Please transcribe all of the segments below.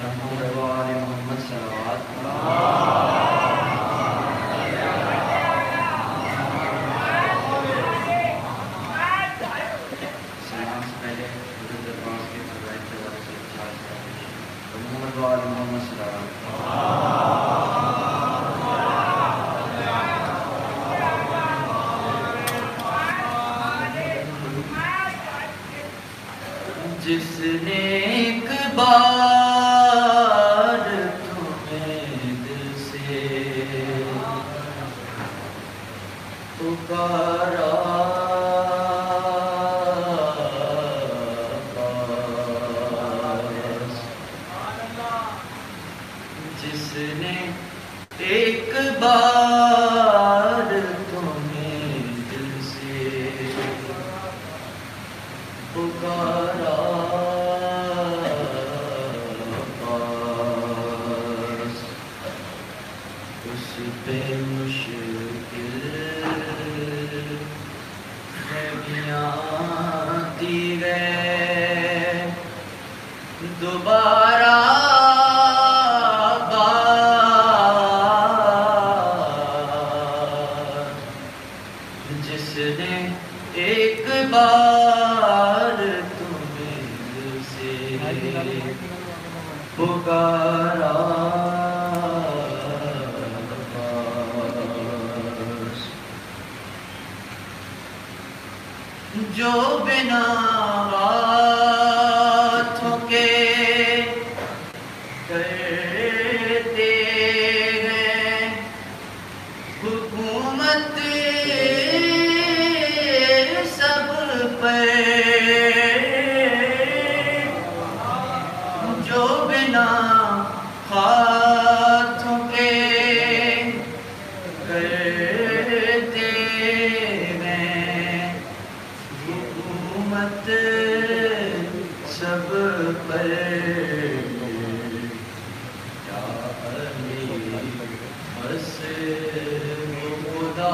محمد وآل محمد صلوات سلام سے پہلے حضرت عباس کے فضائل کے حوالے سے محمد وآل محمد صلوات جس نے ایک بار تمہیں دل سے پکارا جس نے ایک بار تمہیں دل سے پکارا اس پہ مشکل بھی آتی ہے دوبارہ جس نے ایک بار تمہیں دل سے پکارا جو بنا ہاتھوں کے کرتے ہیں حکومت سب پر جو بنا ہاتھوں کے کرتے ہیں حکومت سب پر بس وہ خدا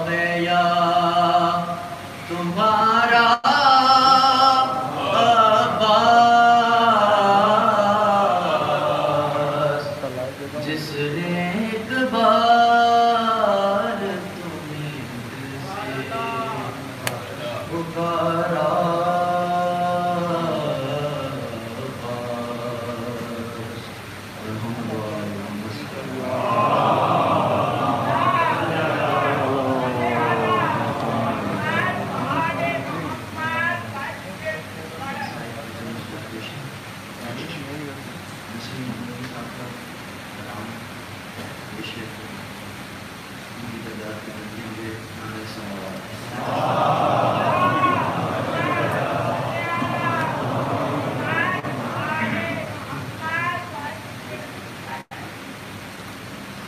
ہے یا تمہارا عباس جس نے ایک بار تمہیں دل سے پکارا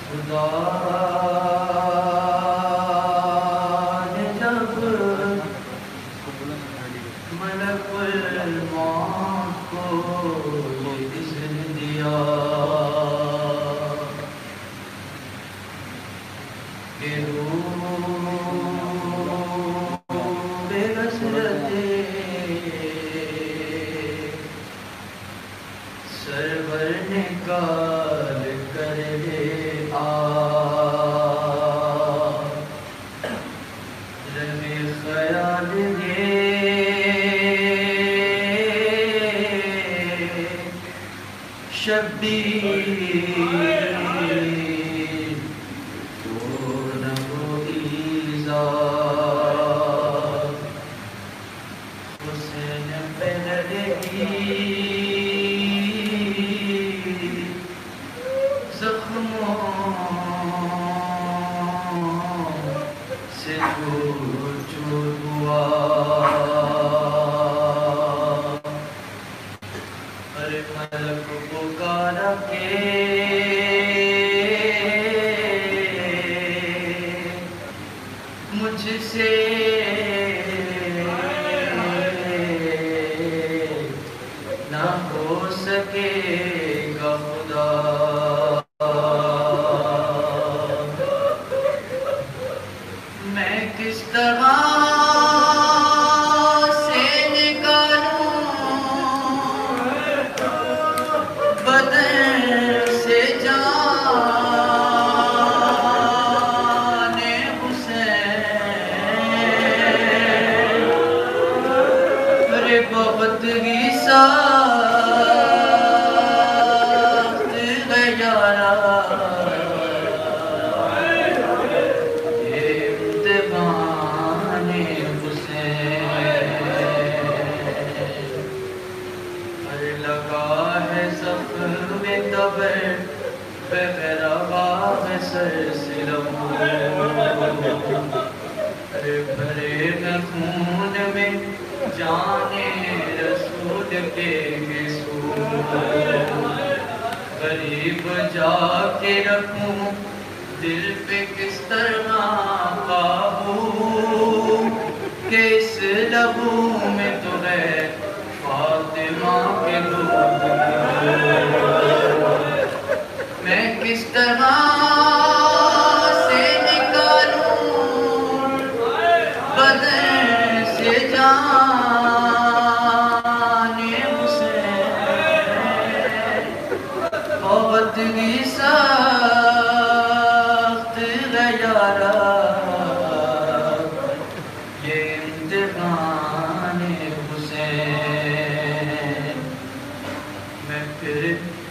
خدا نے جب ملک الموت کو یہ اذن دیا کہ روح بے کثرت سرور نکال کر لے رہے خیال یہ شبیر تو نہ ہو ایزا حسین پہ لگی زخموں سے چور چور ہوا ہر ملک پکارا کے مجھ سے نہ ہو سکے گا خدا میں کس طرح سے نکالوں بدن زخم قبر بغیر آواز سرسلم بھرے میں خون میں جان رسول کے سور غریب جا کے رکھوں دل پہ کس طرح قابو کہ اس لبو میں تو ہے فاطمہ کے دودھ میں کس طرح سے نکالوں بدن سے جان حسین بہت ہی سخت ہے یارا یہ امتحان حسین میں پھر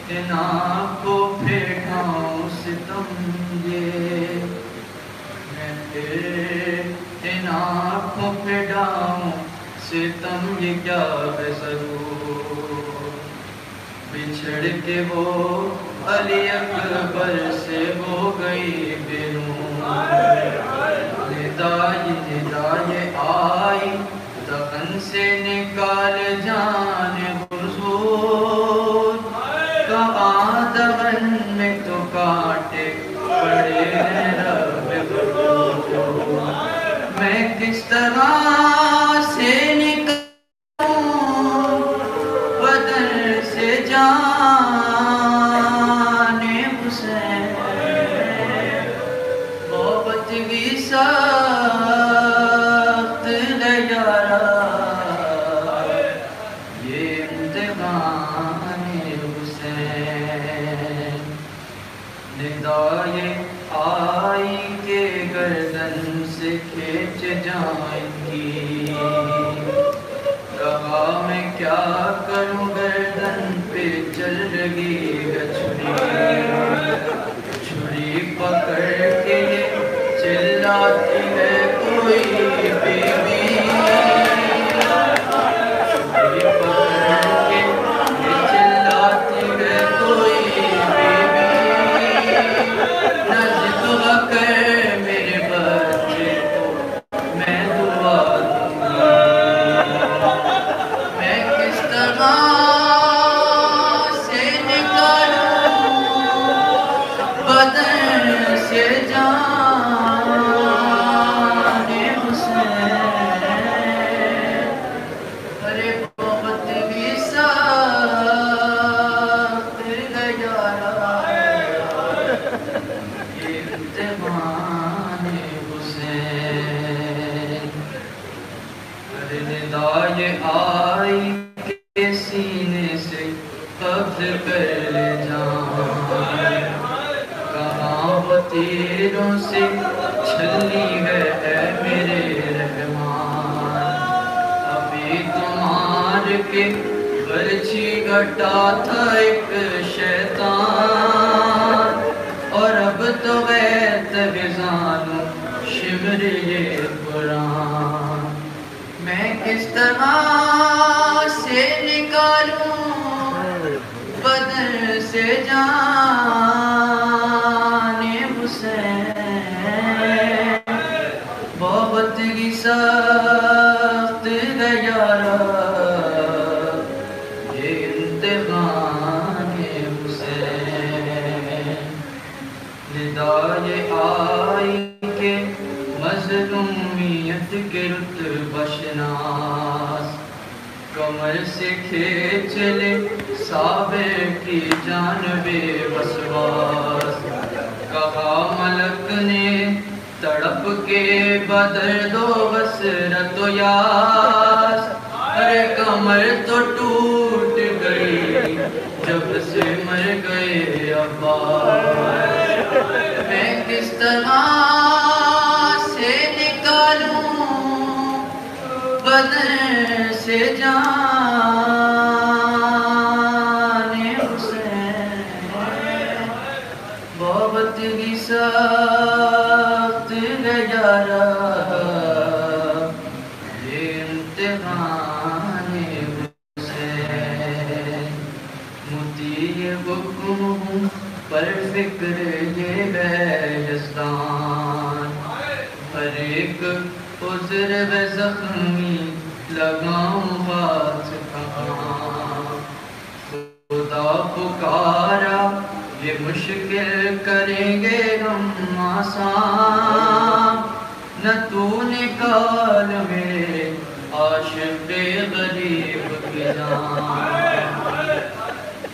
ان آنکھوں پہ ڈھاؤں ستم یہ میں پھر ان آنکھوں پہ ڈھاؤں ستم یہ کیا ہے ضرور بچھڑ کے وہ علی اکبر سے ہو گئی بے نور ندائے آئی دفن سے نکال جان حضور کہاں دفن میں تو کانٹے پڑے ہیں رب غفور میں کس طرح سے نکلوں بدن سے جان حسین بہت ہی سخت ہے یارا یہ امتحان حسین ندائے آئی کے گردن سے کھینچ جائیں گی کہا میں کیا کروں گردن پہ چل رہی ہے چھری پکڑ کے چلاتی ہے کوئی بیوی چھری پکڑ کے چلاتی ہے کوئی بیوی نہ کر میرے بچے کو میں دعا دوں میں کس طرح سے نکالوں بدن سے جان حسین ارے بہت ہی سخت ہے یارا یہ امتحان حسین ارے ندائے آئی کے سینے سے قبض کر لے جان کہاں وہ تیروں سے چھلی ہے اے میرے رحمان ابھی تمہار کے برچھی گھٹا تھا ایک شیطان اور اب تو غیرت غزانوں شمر یہ قرآن میں کس طرح سے نکالوں بدن سے جان حسین بہت ہی سخت ہے یارا یہ امتحان حسین ندائے آئی کے مظلومیت کے رتبہ شناس کمر سے کھینچ لے صابر کی جانب وسواس کہا ملک نے تڑپ کے بدرد و حسرت و یاس ارے کمر تو ٹوٹ گئی جب سے مر گئے عباس میں کس طرح سے نکالوں بدن سے جان حسین بہت ہی سخت ہے یارا یہ امتحان حسین کسی حکم ہوں پر فکر یہ ہے یزدان، ہر ایک عذر و زخمی لگاؤں ہاتھ کہاں، خدا پکارا یہ مشکل کریں گے ہم آسان، نہ تو نکال میرے عاشق غریب کی جان،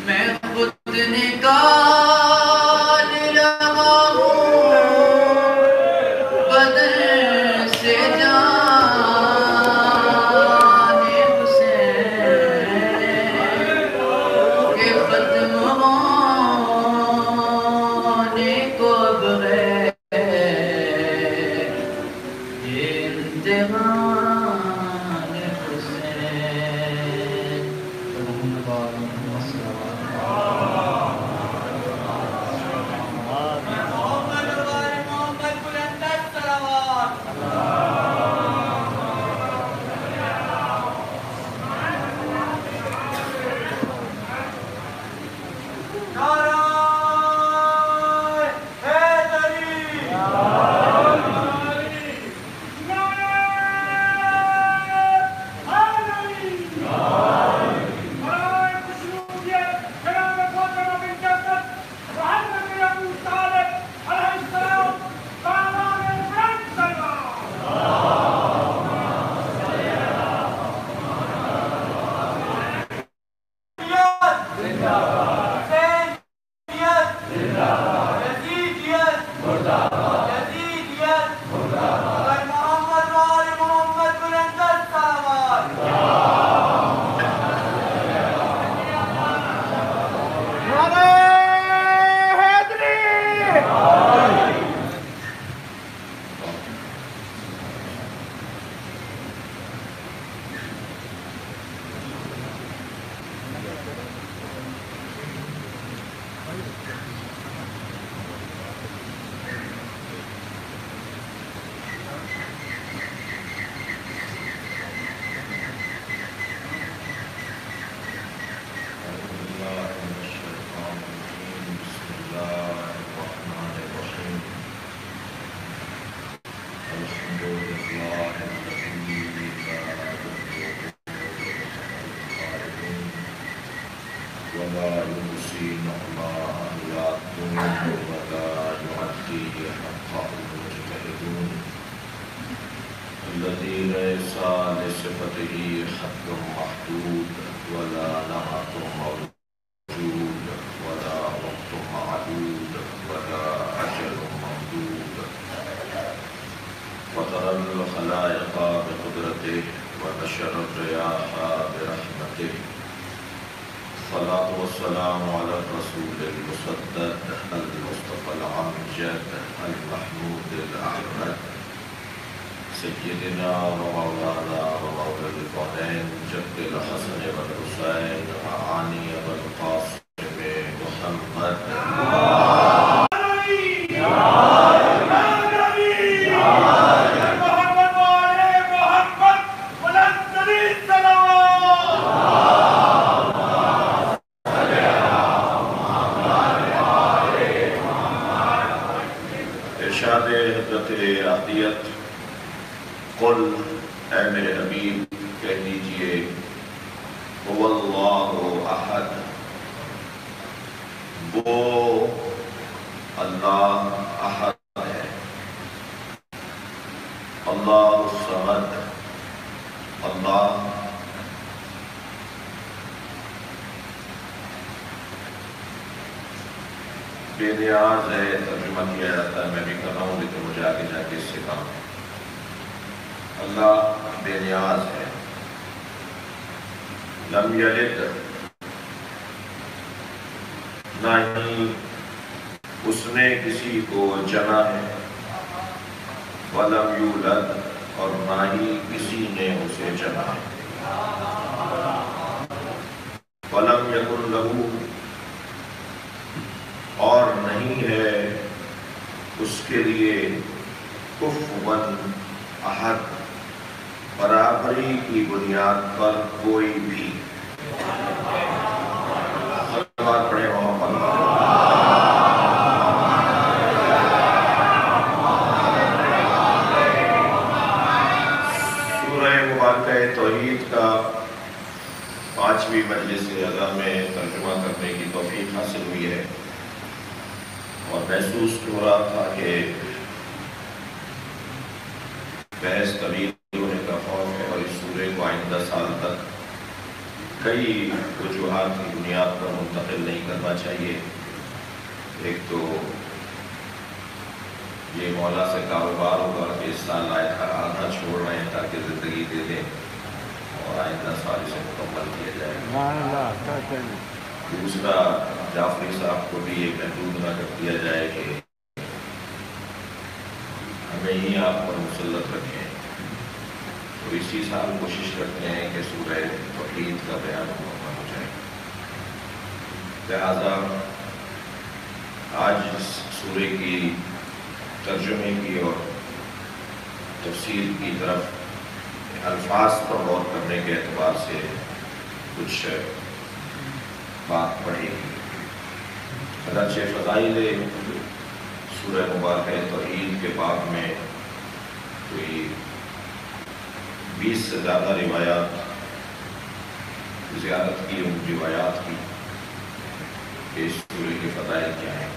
میں خود نکال رہا ہوں بدن سے جان حسین کہ ختم ہونے کو بغیر یہ امتحان حسین محمد الذي ليس لصفته حد محدود ولا نعت موجود ولا وقت معدود ولا أجل ممدود، وترى الخلائق بقدرته ونشر الرياح برحمته، الصلاة والسلام على الرسول المسدد المصطفى الأمجد المحمود الأحمد سيدنا ومولانا ومولى الكونين جد الحسن والحسين وعاني والقاسم محمد ارشاد حضرت عطیت قل اے میرے حبیب کہہ دیجئے هو اللہ احد، وہ اللہ احد ہے، اللہ الصمد، اللہ بے نیاز ہے۔ ترجمہ کیا جاتا ہے، میں بھی کر رہا ہوں لیکن مجھے آگے جا کے اس سے کام ہے۔ اللہ بے نیاز ہے، لم یلد، نہ ہی اس نے کسی کو جنا ہے، ولم یولد، اور نہ ہی کسی نے اسے جنا ہے، ولم یکن لہو، اور نہیں ہے اس کے لیے کفوا احد، برابری کی بنیاد پر کوئی بھی، پڑھے محمد سورہ مبارکہ توحید کا 5ویں مجلس اعلیٰ میں ترجمہ کرنے کی توفیق حاصل ہوئی ہے، اور محسوس ہو رہا تھا کہ بحث طویل ہونے کا خوف ہے، اور اس سورے کو آئندہ سال تک کئی وجوہات کی بنیاد پر منتقل نہیں کرنا چاہیے۔ ایک تو یہ مولا سے کاروبار ہوگا کہ اس سال آدھا چھوڑ رہے ہیں تاکہ زندگی دے دیں، اور آئندہ سال اسے مکمل کیا جائے۔ دوسرا، جعفری صاحب کو بھی یہ محدود نہ کر دیا جائے کہ ہمیں ہی آپ پر مسلط رکھیں، تو اسی سال کوشش کرتے ہیں کہ سورہ توحید کا بیان مکمل ہو جائے۔ لہذا آج اس سورے کی ترجمے کی اور تفسیر کی طرف الفاظ پر غور کرنے کے اعتبار سے کچھ بات پڑھے گی۔ اگرچہ فضائل سورہ مبارکہ توحید کے باب میں کوئی 20 سے زیادہ روایات زیارت کی، ان روایات کی کہ اس سورے کے فضائل کیا ہیں۔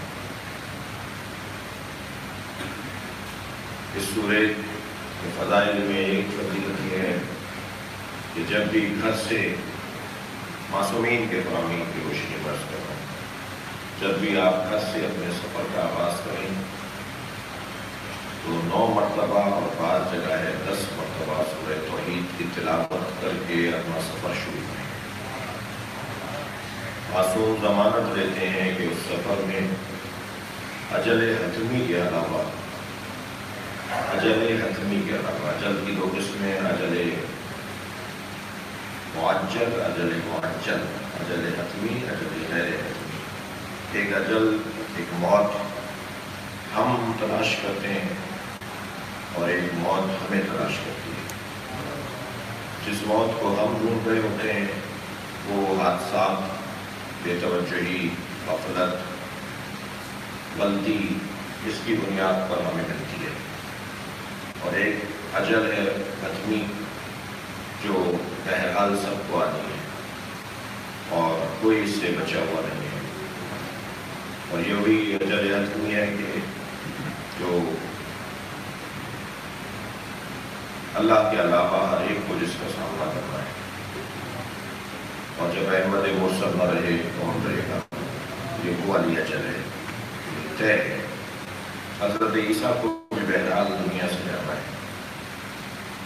اس سورے کے فضائل میں ایک فضیلت یہ ہے کہ جب بھی گھر سے معصومین کے فرامین کی روشنی برس کریں، جب بھی آپ گھر سے اپنے سفر کا آغاز کریں تو 9 مرتبہ اور بعض جگہ ہے 10 مرتبہ سورہ توحید کی تلاوت کر کے اپنا سفر شروع کریں۔ معصوم ضمانت دیتے ہیں کہ اس سفر میں اجل حتمی کے علاوہ اجل کی 2 قسمیں، اجل معجل، اجل معجل، اجل حتمی، اجل غیر حتمی۔ ایک اجل، ایک موت ہم تلاش کرتے ہیں، اور ایک موت ہمیں تلاش کرتی ہے۔ جس موت کو ہم ڈھونڈ رہے ہوتے ہیں وہ حادثات، بے توجہی، غفلت، غلطی، اس کی بنیاد پر ہمیں ملتی ہے۔ اور ایک اجل ہے حتمی جو بہرحال سب کو آنی ہے اور کوئی اس سے بچا ہوا نہیں ہے، اور یہ وہی اجل حتمی ہے کہ جو اللہ کے علاوہ ہر ایک کو جس کا سامنا کرنا ہے، اور جب احمد مرسل نہ رہے کون رہے گا، یہ وہ والی اجل ہے طے ہے۔ حضرت عیسیٰ کو بھی بہرحال دنیا سے جانا ہے،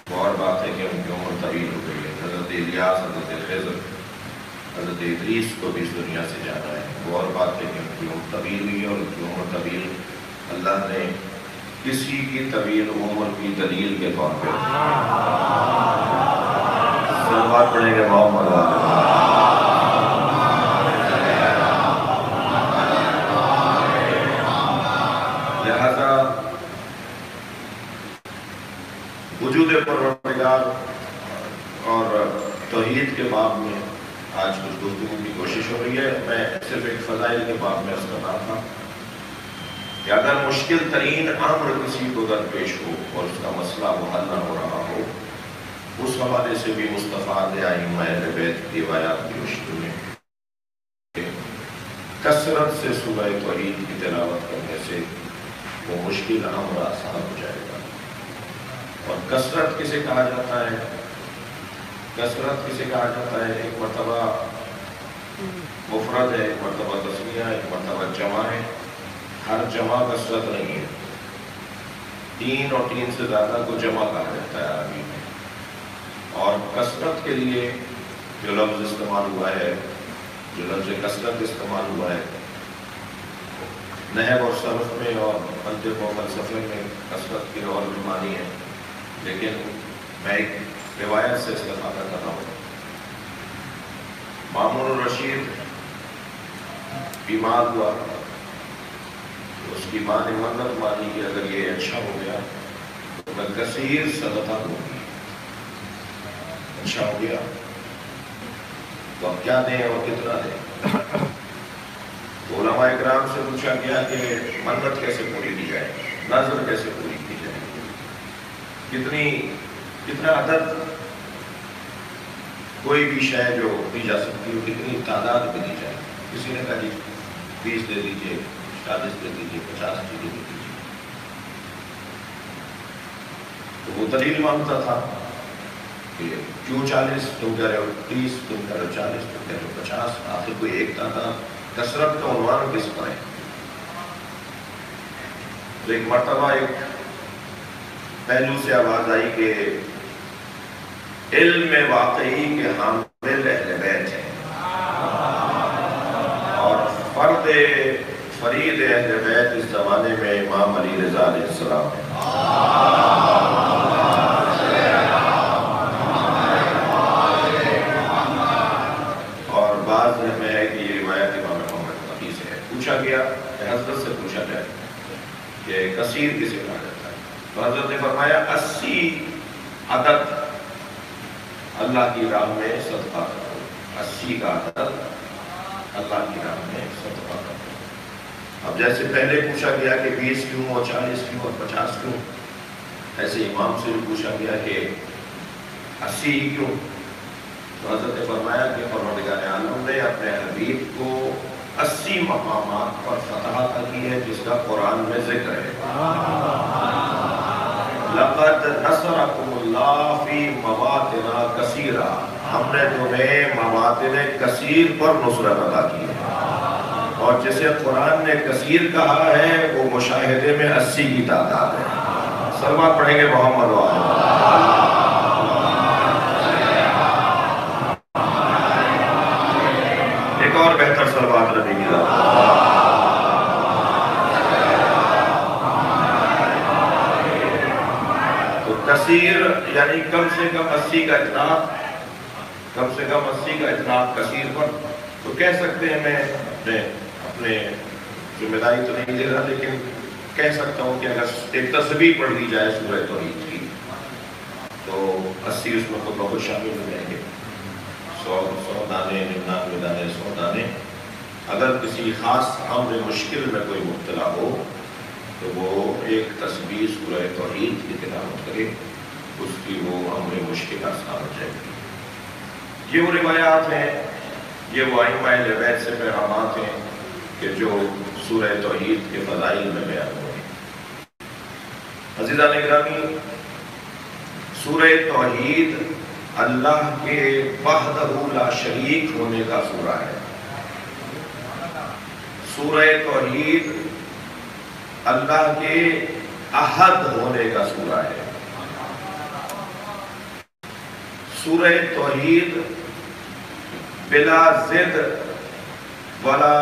وہ اور بات ہے کہ ان کی عمر طویل ہو گئی ہے۔ حضرت الیاس، حضرت خضر، حضرت ادریس کو بھی اس دنیا سے جانا ہے، وہ اور بات ہے کہ ان کی عمر طویل ہوئی ہے، اور ان کی عمر طویل اللہ نے کسی کی طویل عمر کی دلیل کے طور پہ سلوات پڑھیں گے محمد لہذا وجود پروردگار اور توحید کے باب میں آج کچھ گفتگو کی کوشش ہو رہی ہے۔ میں صرف ایک فضائل کے باب میں عرض کر رہا تھا کہ اگر مشکل ترین امر کسی کو درپیش ہو اور اس کا مسئلہ وہ حل نہ ہو رہا ہو، اس حوالے سے بھی مستفاد ائمہ اہل بیت کی روایات کی روشنی میں کثرت سے سورہ توحید کی تلاوت کرنے سے وہ مشکل امر آسان ہو جائے گا۔ اور کثرت کسے کہا جاتا ہے؟ کثرت کسے کہا جاتا ہے؟ ایک مرتبہ مفرد ہے، ایک مرتبہ تسنیہ، ایک مرتبہ جمع ہے۔ ہر جمع کثرت نہیں ہے۔ 3 اور 3 سے زیادہ کو جمع کہا جاتا ہے عربی میں۔ اور کثرت کے لیے جو لفظ استعمال ہوا ہے، جو لفظ کثرت استعمال ہوا ہے، نحو اور صرف میں اور منطق و فلسفے میں کثرت کی اور بھی معنی ہے، لیکن میں ایک روایت سے استفادہ کر رہا ہوں۔ مامون الرشید بیمار ہوا، اس کی ماں نے منت مانی کہ اگر یہ اچھا ہو گیا تو میں کثیر صدقہ دوں گی۔ اچھا ہو گیا تو اب کیا دیں اور کتنا دیں؟ علماء اکرام سے پوچھا گیا کہ منت کیسے پوری کی جائے، نظر کیسے پوری کی جائے، کتنا عدد کوئی بھی شے جو دی جا سکتی ہو، کتنی تعداد میں دی جائے۔ کسی نے کہا جی 20 دے دیجیے، 40 دے دیجیے، 50 دے دیجیے، تو وہ دلیل مانگتا تھا کہ کیوں 40، تم کہہ رہے ہو 30، تم کہہ رہے ہو 40، تم کہہ رہے ہو 50، آخر کوئی ایک تعداد، کثرت کا عنوان کس پر ہے؟ تو ایک مرتبہ ایک پہلو سے آواز آئی کہ علم واقعی کے حامل اہل بیت ہیں، اور فرید اہل بیت اس زمانے میں امام علی رضا علیہ السلام ہیں۔ اور بعض میں ہے کہ یہ روایت امام محمد نبی سے ہے۔ پوچھا گیا کہ حضرت سے پوچھا جائے کہ کثیر کسے کہا جاتا ہے، تو حضرت نے فرمایا 80 عدد اللہ کی راہ میں صدقہ کرو، 80 کا عدد اللہ کی راہ میں صدقہ کرو۔ اب جیسے پہلے پوچھا گیا کہ 20 کیوں اور 40 کیوں اور 50 کیوں، ایسے امام سے بھی پوچھا گیا کہ 80 ہی کیوں؟ تو حضرت نے فرمایا کہ پروردگار عالم نے اپنے حبیب کو 80 مقامات پر فتح عطا کی ہے، جس کا قرآن میں ذکر ہے۔ لقد نصرکم اللہ فی مواطن کثیرہ، ہم نے تمہیں مواطن کثیر پر نصرت عطا کی ہے، اور جسے قرآن نے کثیر کہا ہے وہ مشاہدے میں 80 کی تعداد ہے۔ سلوات پڑھیں گے محمد وآلہ۔ ایک اور بہتر سلوات نبی کی ذات۔ تو کثیر یعنی کم سے کم 80 کا اطلاق، کم سے کم 80 کا اطلاق کثیر پر۔ تو کہہ سکتے ہیں، میں اپنے ذمہ داری تو نہیں لے رہا، لیکن کہہ سکتا ہوں کہ اگر ایک تسبیح پڑھ لی جائے سورہ توحید کی تو 80 اس میں خود بخود شامل ہو جائیں گے۔ 100 دانے، 99 دانے، 100 دانے۔ اگر کسی خاص امر مشکل میں کوئی مبتلا ہو تو وہ ایک تسبیح سورہ توحید کی تلاوت کرے، اس کی وہ امر مشکل آسان ہو جائے گی۔ یہ وہ روایات ہیں، یہ وہ ائمہ اہل بیت سے پیغامات ہیں کہ جو سورہ توحید کے فضائل میں بیان ہوئے۔ عزیزان گرامی، سورہ توحید اللہ کے وحدہ لا شریک ہونے کا سورہ ہے۔ سورہ توحید اللہ کے احد ہونے کا سورہ ہے۔ سورہ توحید بلا ضد ولا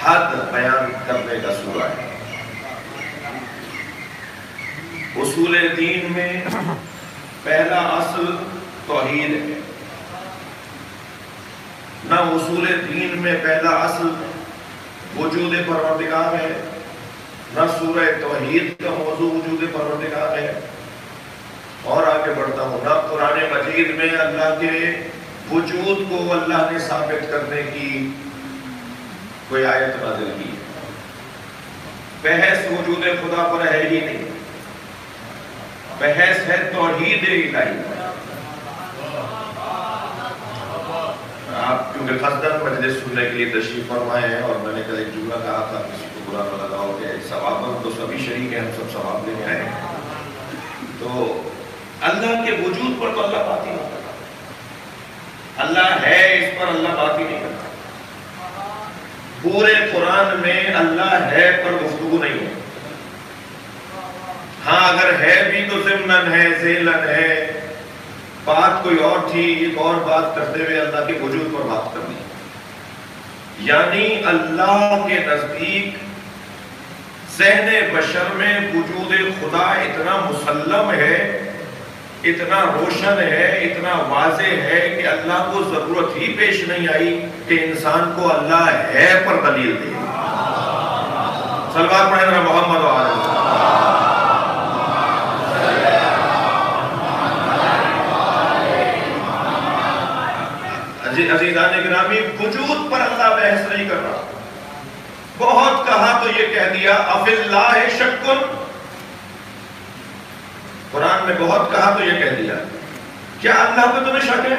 حد بیان کرنے کا سورہ ہے۔ اصول دین میں پہلا اصل توحید ہے، نہ اصول دین میں پہلا اصل وجود پروردگار ہے، نہ سورہ توحید کا موضوع وجود پروردگار ہے۔ اور آگے بڑھتا ہوں، نہ قرآن مجید میں اللہ کے وجود کو اللہ نے ثابت کرنے کی کوئی آیت نازل کی ہے۔ بحث وجود خدا پر ہے ہی نہیں، بحث ہے توحید الہی۔ آپ کیونکہ قصداً مجلس سننے کے لیے تشریف فرمائے ہیں، اور میں نے کل ایک جملہ کہا تھا، کسی کو برا نہ لگاؤ کہ ثواباً تو سبھی شریک ہیں، ہم سب ثواب لینے آئے ہیں۔ تو اللہ کے وجود پر تو اللہ بات ہی نہیں کرتا، اللہ ہے اس پر اللہ بات ہی نہیں کرتا۔ پورے قرآن میں اللہ ہے پر گفتگو نہیں ہے۔ ہاں اگر ہے بھی تو ضمناً ہے، ذیلاً ہے، بات کوئی اور تھی، ایک اور بات کرتے ہوئے اللہ کے وجود پر بات کرنی۔ یعنی اللہ کے نزدیک ذہن بشر میں وجود خدا اتنا مسلم ہے، اتنا روشن ہے، اتنا واضح ہے کہ اللہ کو ضرورت ہی پیش نہیں آئی کہ انسان کو اللہ ہے پر دلیل دے۔ صلوات پڑھیں ذرا محمد وآلہ۔ عزیزان گرامی، وجود پر اللہ بحث نہیں کر رہا، بہت یہ کہہ دیا افی اللہ شکن، قرآن میں بہت کہا تو یہ کہہ دیا کیا اللہ پہ تمہیں شک ہے؟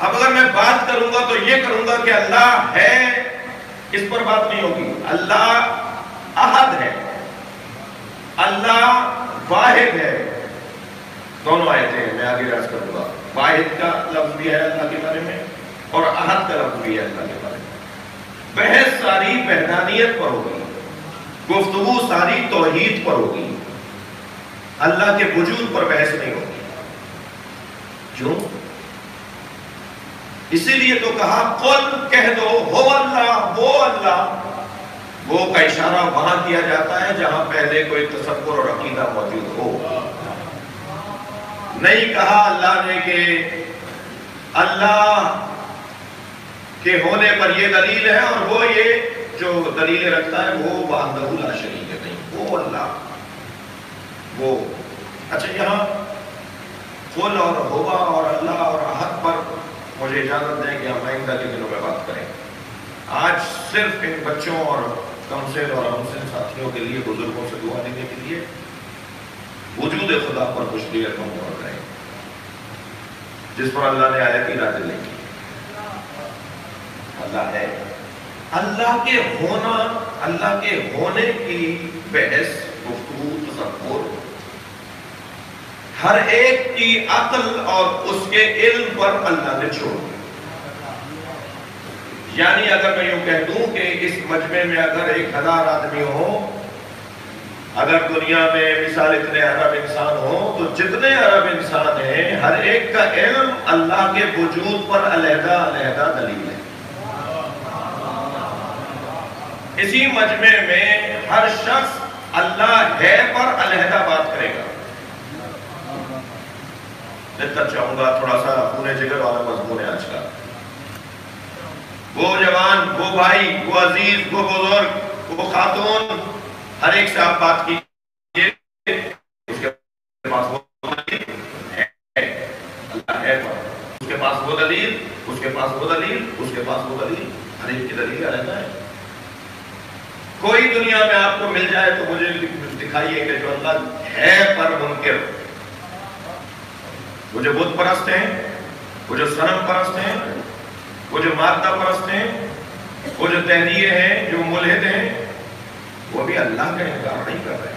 اب اگر میں بات کروں گا تو یہ کروں گا کہ اللہ ہے، اس پر بات نہیں ہوگی. اللہ احد ہے، اللہ واحد ہے. دونوں آیتیں ہیں، میں آگے عرض کروں گا. واحد کا لفظ بھی ہے اللہ کے بارے میں اور احد کا لفظ بھی ہے اللہ کے بارے میں. بحث ساری وحدانیت پر ہوگی، گفتگو ساری توحید پر ہوگی، اللہ کے وجود پر بحث نہیں ہوگی. کیوں؟ اسی لیے تو کہا قل، کہہ دو ہو اللہ، وہ اللہ. وہ کا اشارہ وہاں کیا جاتا ہے جہاں پہلے کوئی تصور اور عقیدہ موجود ہو. نہیں کہا اللہ نے کہ اللہ کے ہونے پر یہ دلیل ہے اور وہ یہ جو دلیلیں رکھتا ہے وہ وحدہ لا شریک ہے. نہیں، وہ اللہ وہ. اچھا، یہاں قل اور ہوا اور اللہ اور احد پر مجھے اجازت دیں کہ ہم آئندہ کے دنوں میں بات کریں. آج صرف ان بچوں اور کمسن اور ہمسن ساتھیوں کے لیے، بزرگوں سے دعا لینے کے لیے وجود خدا پر کچھ دیر ہم غور کریں جس پر اللہ نے آیت ہی نازل نہیں کی. اللہ ہے، اللہ کے ہونا، اللہ کے ہونے کی بحث، گفتگو، تصور ہر ایک کی عقل اور اس کے علم پر اللہ نے چھوڑ دیا. یعنی اگر میں یوں کہہ دوں کہ اس مجمع میں اگر 1000 آدمی ہوں، اگر دنیا میں مثال اتنے ارب انسان ہوں تو جتنے ارب انسان ہیں ہر ایک کا علم اللہ کے وجود پر علیحدہ علیحدہ دلیل ہے. اسی مجمع میں ہر شخص اللہ ہے پر علیحدہ بات کرے گا. میں چاہوں گا تھوڑا سا خون جگر والا مضمون ہے آج کا. وہ جوان، وہ بھائی، وہ عزیز، وہ بزرگ، وہ خاتون، ہر ایک سے آپ بات کیجئے. اس کے پاس وہ دلیل ہے، اللہ ہے پر اس کے پاس وہ دلیل، اس کے پاس وہ دلیل، اس کے پاس وہ دلیل، ہر ایک کی دلیل رہتا ہے. کوئی دنیا میں آپ کو مل جائے تو مجھے دکھائیے کہ جو اللہ ہے پر منکر، وہ جو بت پرست ہیں، وہ جو صنم پرست ہیں، وہ جو مادہ پرست ہیں، وہ جو تحریے ہیں، جو ملحد ہیں، وہ بھی اللہ کا انکار نہیں کر رہے.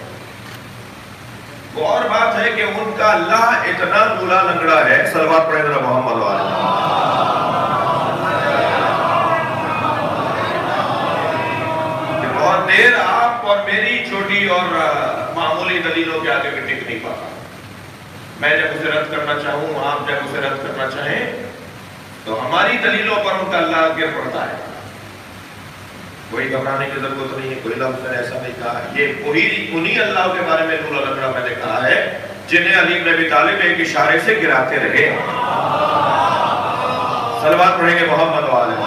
وہ اور بات ہے کہ ان کا اللہ اتنا لولا لنگڑا ہے. صلوات پڑھیں ذرا محمد وعلیہ. کہ بہت دیر آپ اور میری چھوٹی اور معمولی دلیلوں کے آگے بھی ٹک نہیں پاتا. میں جب اسے رد کرنا چاہوں، آپ جب اسے رد کرنا چاہیں تو ہماری دلیلوں پر ان کا اللہ گر پڑتا ہے. کوئی گھبرانے کی ضرورت نہیں ہے. کوئی لفظ نے ایسا نہیں کہا. یہ انہی اللہ کے بارے میں لولا لنگڑا میں نے کہا ہے جنہیں علی بن ابی طالب ایک اشارے سے گراتے رہے. صلوات پڑھیں گے محمد وعلیہ.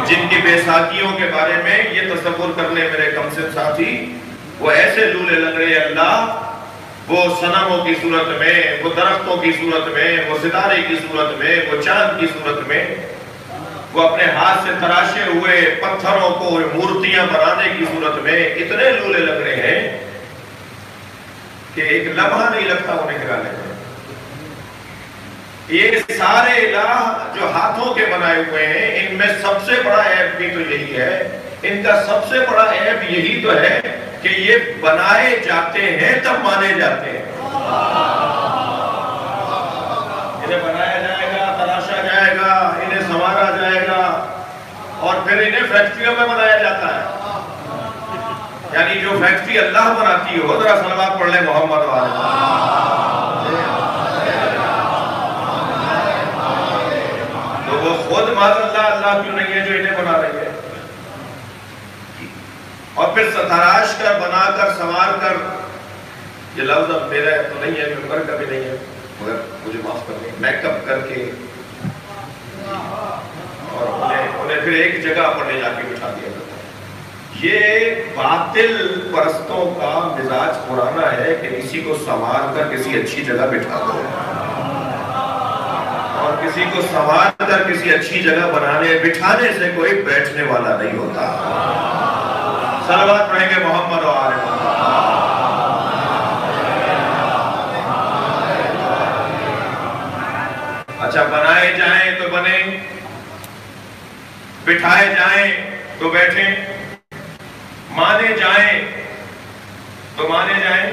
جن کی بے ساکیوں کے بارے میں یہ تصور کر لیں میرے کمسن ساتھی، وہ ایسے لولے لنگڑے اللہ، وہ صنموں کی صورت میں، وہ درختوں کی صورت میں، وہ ستارے کی صورت میں، وہ چاند کی صورت میں، وہ اپنے ہاتھ سے تراشے ہوئے پتھروں کو مورتیاں بنانے کی صورت میں اتنے لولے لنگڑے ہیں کہ ایک لمحہ نہیں لگتا انہیں گرانے میں. یہ سارے الہ جو ہاتھوں کے بنائے ہوئے ہیں، ان میں سب سے بڑا عیب بھی تو یہی ہے، ان کا سب سے بڑا عیب یہی تو ہے کہ یہ بنائے جاتے ہیں تب مانے جاتے ہیں. انہیں بنایا جائے گا، تراشا جائے گا، انہیں سنوارا جائے گا اور پھر انہیں فیکٹریوں میں بنایا جاتا ہے. یعنی جو فیکٹری اللہ بناتی ہو، ذرا صلوات پڑھ لیں محمد وعلیہ. تو وہ خود معاذ اللہ کیوں نہیں ہے جو انہیں بنا رہی ہے. اور پھر تراش کر، بنا کر، سنوار کر، یہ لفظ اب میرا تو نہیں ہے، ممبر کا بھی نہیں ہے، مگر مجھے معاف کر دیں، میک اپ کر کے اور انہیں پھر ایک جگہ پر لے جا کے بٹھا دیا جاتا ہے. یہ باطل پرستوں کا مزاج پرانا ہے کہ کسی کو سنوار کر کسی اچھی جگہ بٹھا دو اور اور کسی کو سنوار کر کسی اچھی جگہ بٹھانے سے کوئی بیٹھنے والا نہیں ہوتا. صلوات پڑھیں گے محمد و آل محمد. اچھا بنائے جائیں تو بنے، بٹھائے جائیں تو بیٹھیں، مانے جائیں تو مانے جائیں.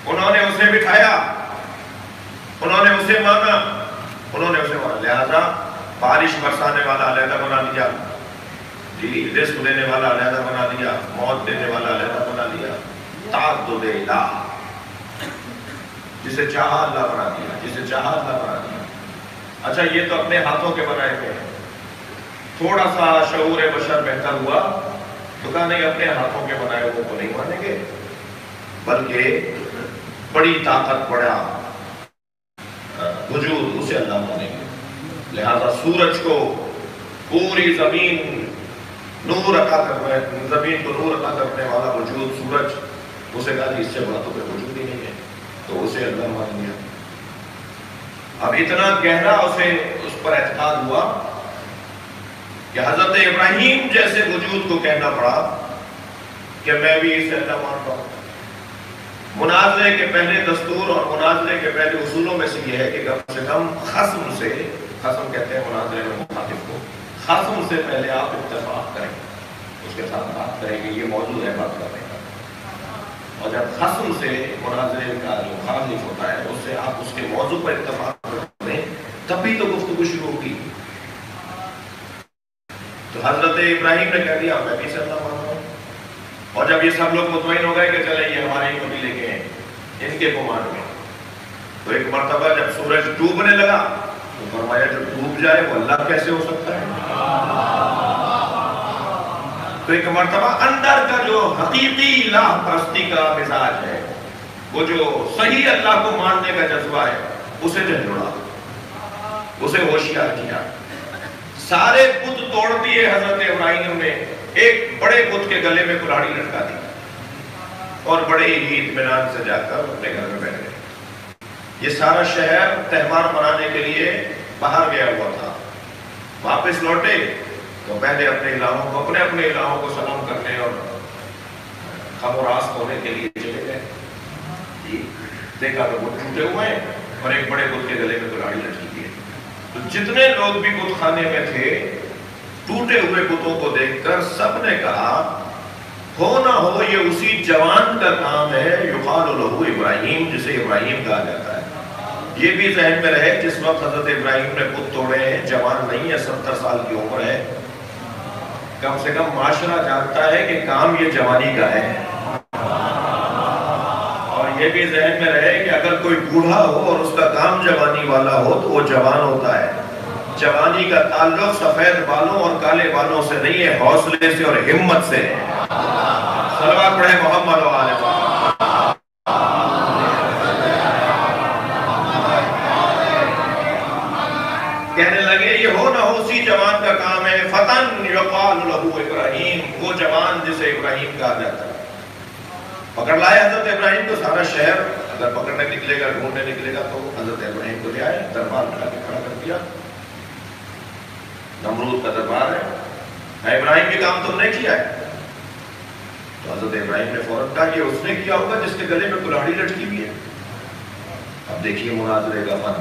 انہوں نے اسے بٹھایا، انہوں نے اسے مانا، انہوں نے اسے مانا. لہذا بارش برسانے والا علیحدہ بنا دیا، جی رزق دینے والا علیحدہ بنا دیا، موت دینے والا علیحدہ بنا دیا. تعدد الہ، جسے چاہا اللہ بنا دیا، جسے چاہا اللہ بنا دیا. اچھا یہ تو اپنے ہاتھوں کے بنائے ہوئے ہیں. تھوڑا سا شعور بشر بہتر ہوا تو کہا نہیں اپنے ہاتھوں کے بنائے ہوئے کو نہیں مانیں گے، بلکہ بڑی طاقت بڑا وجود اسے اللہ مانیں گے. لہذا سورج کو پوری زمین نور عطا کرنے، زمین کو نور عطا کرنے والا وجود سورج، اسے کہا کہ اس سے بڑا تو کوئی وجود ہی نہیں ہے، تو اسے اللہ مان لیا. اب اتنا گہرا اسے اس پر اعتقاد ہوا کہ حضرت ابراہیم جیسے وجود کو کہنا پڑا کہ میں بھی اسے اللہ مانتا ہوں. مناظرے کے پہلے دستور اور مناظرے کے پہلے اصولوں میں سے یہ ہے کہ کم سے کم خصم سے، خصم کہتے ہیں مناظرے میں مخاطب کو، خصم سے پہلے آپ اتفاق کریں، اس کے ساتھ بات کریں کہ یہ موضوع ہے بات کرنے کا. اور جب خصم سے مناظرے کا جو مخالف ہوتا ہے اس سے آپ اس کے موضوع پر اتفاق کریں تبھی تو گفتگو شروع ہوگی. تو حضرت ابراہیم نے کہہ دیا میں بھی سے اللہ مانتا ہوں. اور جب یہ سب لوگ مطمئن ہو گئے کہ چلے یہ ہمارے ہی قبیلے کے ہیں، ان کے گمان میں، تو ایک مرتبہ جب سورج ڈوبنے لگا تو فرمایا جو ڈوب جائے وہ اللہ کیسے ہو سکتا ہے. تو ایک مرتبہ اندر کا جو حقیقی الہ پرستی کا مزاج ہے، وہ جو صحیح اللہ کو ماننے کا جذبہ ہے، اسے جھنجھوڑا، اسے ہوشیار کیا. سارے بت توڑ دیے حضرت ابراہیم نے، ایک بڑے بت کے گلے میں کلاڑی لٹکا دی اور بڑے ہی اطمینان سے جا کر اپنے گھر میں بیٹھ گئے. یہ سارا شہر تہوار منانے کے لیے باہر گیا ہوا تھا. واپس لوٹے تو پہلے اپنے الہوں کو سلام کرنے اور خم و راست ہونے کے لیے چلے گئے. دیکھا تو بت ٹوٹے ہوئے ہیں اور ایک بڑے بت کے گلے میں کلاڑی لٹکی ہے. تو جتنے لوگ بھی بت خانے میں تھے ٹوٹے ہوئے بتوں کو دیکھ کر سب نے کہا ہو نہ ہو یہ اسی جوان کا کام ہے یقال لہو ابراہیم، جسے ابراہیم کہا جاتا ہے. یہ بھی ذہن میں رہے جس وقت حضرت ابراہیم نے بت توڑے ہیں جوان نہیں ہے، 70 سال کی عمر ہے. کم سے کم معاشرہ جانتا ہے کہ کام یہ جوانی کا ہے. اور یہ بھی ذہن میں رہے کہ اگر کوئی بوڑھا ہو اور اس کا کام جوانی والا ہو تو وہ جوان ہوتا ہے. جوانی کا تعلق سفید بالوں اور کالے بالوں سے نہیں ہے، حوصلے سے اور ہمت سے ہے. صلوات پڑھیں محمد و آل محمد. کہنے لگے یہ ہو نہ ہو اسی جوان کا کام ہے، فتن یقال لہو ابراہیم، وہ جوان جسے ابراہیم کہا جاتا ہے. پکڑ لائے حضرت ابراہیم کو. سارا شہر اگر پکڑنے نکلے گا، ڈھونڈنے نکلے گا تو حضرت ابراہیم کو لے آئے، دربار میں لا کے کھڑا کر دیا. نمرود کا دربار ہے، ابراہیم یہ کام تم نے کیا ہے؟ تو حضرت ابراہیم نے فوراً کہا کہ اس نے کیا ہوگا جس کے گلے میں کلاڑی لٹکی ہوئی ہے. اب دیکھیے مناظرے کا من،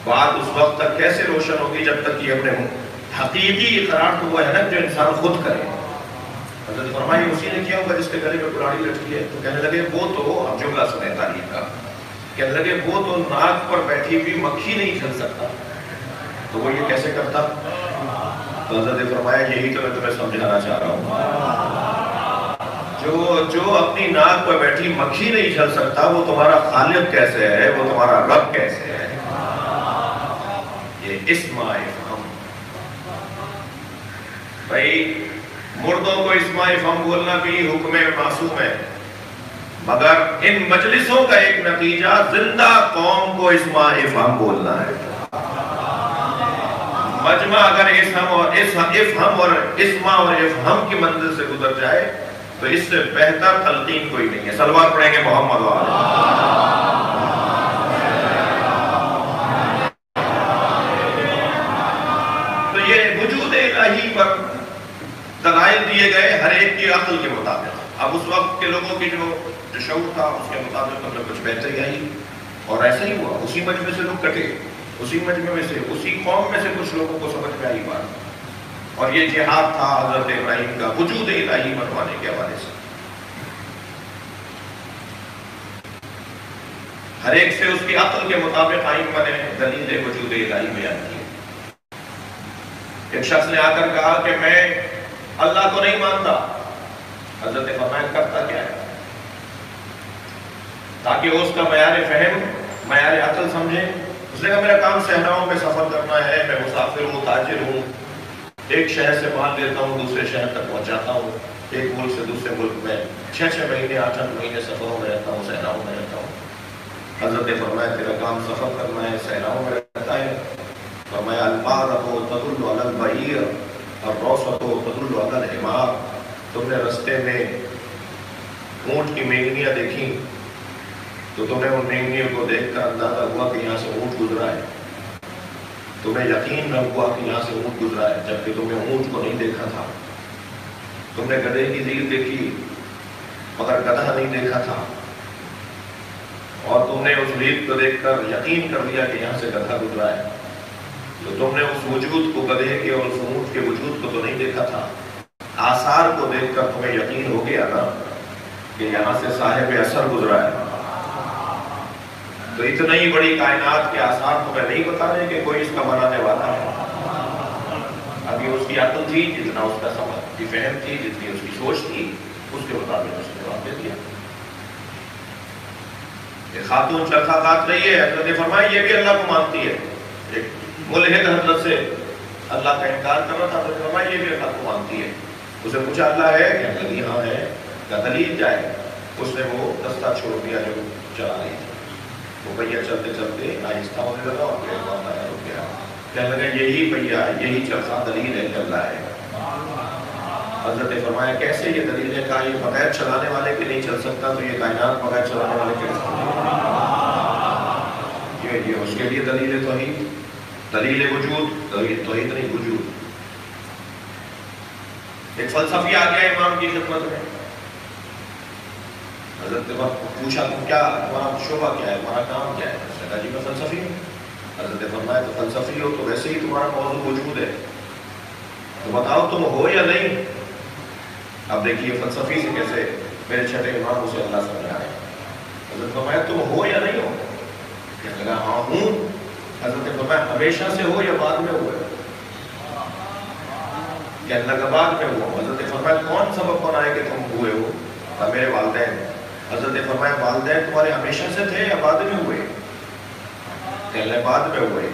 بات اس وقت تک کیسے روشن ہوگی جب تک کہ اپنے حقیقی اقرار تو وہ ہے نا جو انسان خود کرے. حضرت فرمائی اسی نے کیا ہوگا جس کے گلے میں کلاڑی لٹکی ہے. تو کہنے لگے وہ تو، اب جملہ سنیں تعریف کا، کہنے لگے وہ تو ناک پر بیٹھی ہوئی مکھی نہیں چل سکتا، تو وہ یہ کیسے کرتا؟ تو حضرت فرمایا یہی تو میں تمہیں سمجھانا چاہ رہا ہوں. جو اپنی ناک پر بیٹھی مکھی نہیں چل سکتا وہ تمہارا خالق کیسے ہے، وہ تمہارا رب کیسے ہے؟ یہ اسماء افہم. بھائی مردوں کو اسماء افہم بولنا بھی حکم معصوم ہے، مگر ان مجلسوں کا ایک نتیجہ زندہ قوم کو اسماء افہم بولنا ہے. مجمع اگر افہم اور اسماء اور افہم کی منزل سے گزر جائے تو اس سے بہتر تلقین کوئی نہیں ہے. صلوات پڑھیں گے محمد و آل. دیے گئے ہر ایک کی عقل کے مطابق. اب اس وقت کے لوگوں کی جو شعور تھا اس کے مطابق ہم نے کچھ بہتری آئی اور ایسا ہی ہوا. اسی مجمع سے لوگ کٹے, اسی مجمع میں سے, اسی قوم میں سے کچھ لوگوں کو سمجھ میں آئی بات. اور یہ جہاد تھا حضرت ابراہیم کا وجود الہی منوانے کے حوالے سے. ہر ایک سے اس کی عقل کے مطابق آئمہ نے دلیل وجود الہی بیان کی. ایک شخص نے آ کر کہا کہ میں اللہ کو نہیں مانتا. حضرت نے فرمایا کرتا کیا ہے, تاکہ اس کا معیار فہم, معیار عقل سمجھے. اس نے کہا میرا کام صحراؤں میں سفر کرنا ہے, میں مسافر ہوں, تاجر ہوں, ایک شہر سے مال لیتا ہوں, دوسرے شہر تک پہنچاتا ہوں, ایک ملک سے دوسرے ملک میں 6 مہینے 8 مہینے سفروں میں رہتا ہوں, صحراؤں میں رہتا ہوں. حضرت نے فرمایا تیرا کام سفر کرنا ہے, صحراؤں میں رہتا ہے. فرمایا البارۃ تدل علی البعیر الروثۃ تدل علی الحمار. تم نے رستے میں اونٹ کی مینگنیاں دیکھی تو تمہیں ان مینگنیوں کو دیکھ کر اندازہ ہوا کہ یہاں سے اونٹ گزرا ہے. تمہیں یقین نہ ہوا کہ یہاں سے اونٹ گزرا ہے, جبکہ تمہیں اونٹ کو نہیں دیکھا تھا. تم نے گدھے کی ذیل دیکھی مگر گدھا نہیں دیکھا تھا, اور تم نے اس ذیل کو دیکھ کر یقین کر لیا کہ یہاں سے گدھا گزرا ہے. تو تم نے اس وجود کو, گدھے کے اور اس اونٹ کے وجود کو تو نہیں دیکھا تھا, آثار کو دیکھ کر تمہیں یقین ہو گیا نا کہ یہاں سے صاحب اثر گزرا ہے. تو اتنا ہی بڑی کائنات کے آثار تمہیں نہیں بتا رہے کہ کوئی اس کا بنانے والا ہے. ابھی اس کی عقل تھی جتنا اس کا سمجھ کی فہم تھی, جتنی اس کی سوچ تھی, اس کے مطابق اس نے جواب دے دیا. ایک خاتون چرخہ کاٹ رہی ہے, حضرت نے فرمایا یہ بھی اللہ کو مانتی ہے. ایک ملحد حضرت سے اللہ کا انکار کر رہا تھا, حضرت نے فرمایا یہ بھی اللہ کو مانتی ہے. اسے پوچھا اللہ ہے کہ دلیل ہاں ہے, کہ دلیل جائے. اس نے وہ دستہ چھوڑ دیا جو چلا رہی تھی. وہ پہیا چلتے چلتے آہستہ ہونے لگا اور پھر رک گیا. کہنے لگا یہی پہیا, یہی چرخہ دلیل ہے کہ اللہ ہے. حضرت نے فرمایا کیسے یہ دلیل ہے؟ کہا یہ بغیر چلانے والے کے نہیں چل سکتا, تو یہ کائنات بغیر چلانے والے کے یہ اس کے لیے دلیل ہے توحید, دلیل وجود, توحید نہیں وجود. ایک فلسفی آ گیا امام کی خدمت میں. حضرت نے پوچھا تم کیا, تمہارا شعبہ کیا ہے, تمہارا کام کیا ہے؟ اس نے کہا جی میں فلسفی ہوں. حضرت نے فرمایا تو فلسفی ہو تو ویسے ہی تمہارا موضوع وجود ہے, تو بتاؤ تم ہو یا نہیں. اب دیکھیے فلسفی سے کیسے میرے چھٹے امام اسے اللہ سمجھا رہے ہیں. حضرت نے فرمایا تم ہو یا نہیں ہو؟ کہنے لگا ہاں ہوں. حضرت نے فرمایا ہمیشہ سے ہو یا بعد میں ہوئے؟ کہنے لگا بعد میں ہوا. حضرت نے فرمایا کون سبب بنائے کہ تم ہوئے ہو؟ کہا میرے والدین. حضرت نے فرمایا والدین تمہارے ہمیشہ سے تھے یا بعد میں ہوئے؟ کہنے لگا بعد میں ہوئے.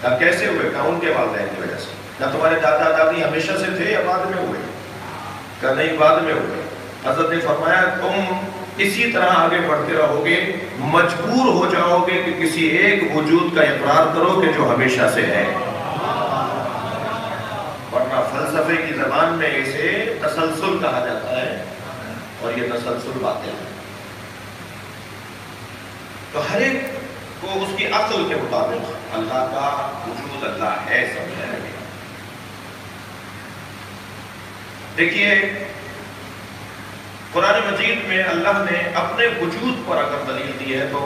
کہا کیسے ہوئے؟ کہا ان کے والدین کی وجہ سے. کہا تمہارے دادا دادی ہمیشہ سے تھے یا بعد میں ہوئے؟ کہا نہیں بعد میں ہوئے. حضرت نے فرمایا تم اسی طرح آگے بڑھتے رہو گے, مجبور ہو جاؤ گے کہ کسی ایک وجود کا اقرار کرو کہ جو ہمیشہ سے ہے. ورنہ فلسفے کی زبان میں اسے تسلسل کہا جاتا ہے, اور یہ تسلسل باتیں ہیں. تو ہر ایک کو اس کی عقل کے مطابق اللہ کا وجود اللہ ہے سمجھایا گیا. دیکھیے قرآن مجید میں اللہ نے اپنے وجود پر اگر دلیل دی ہے تو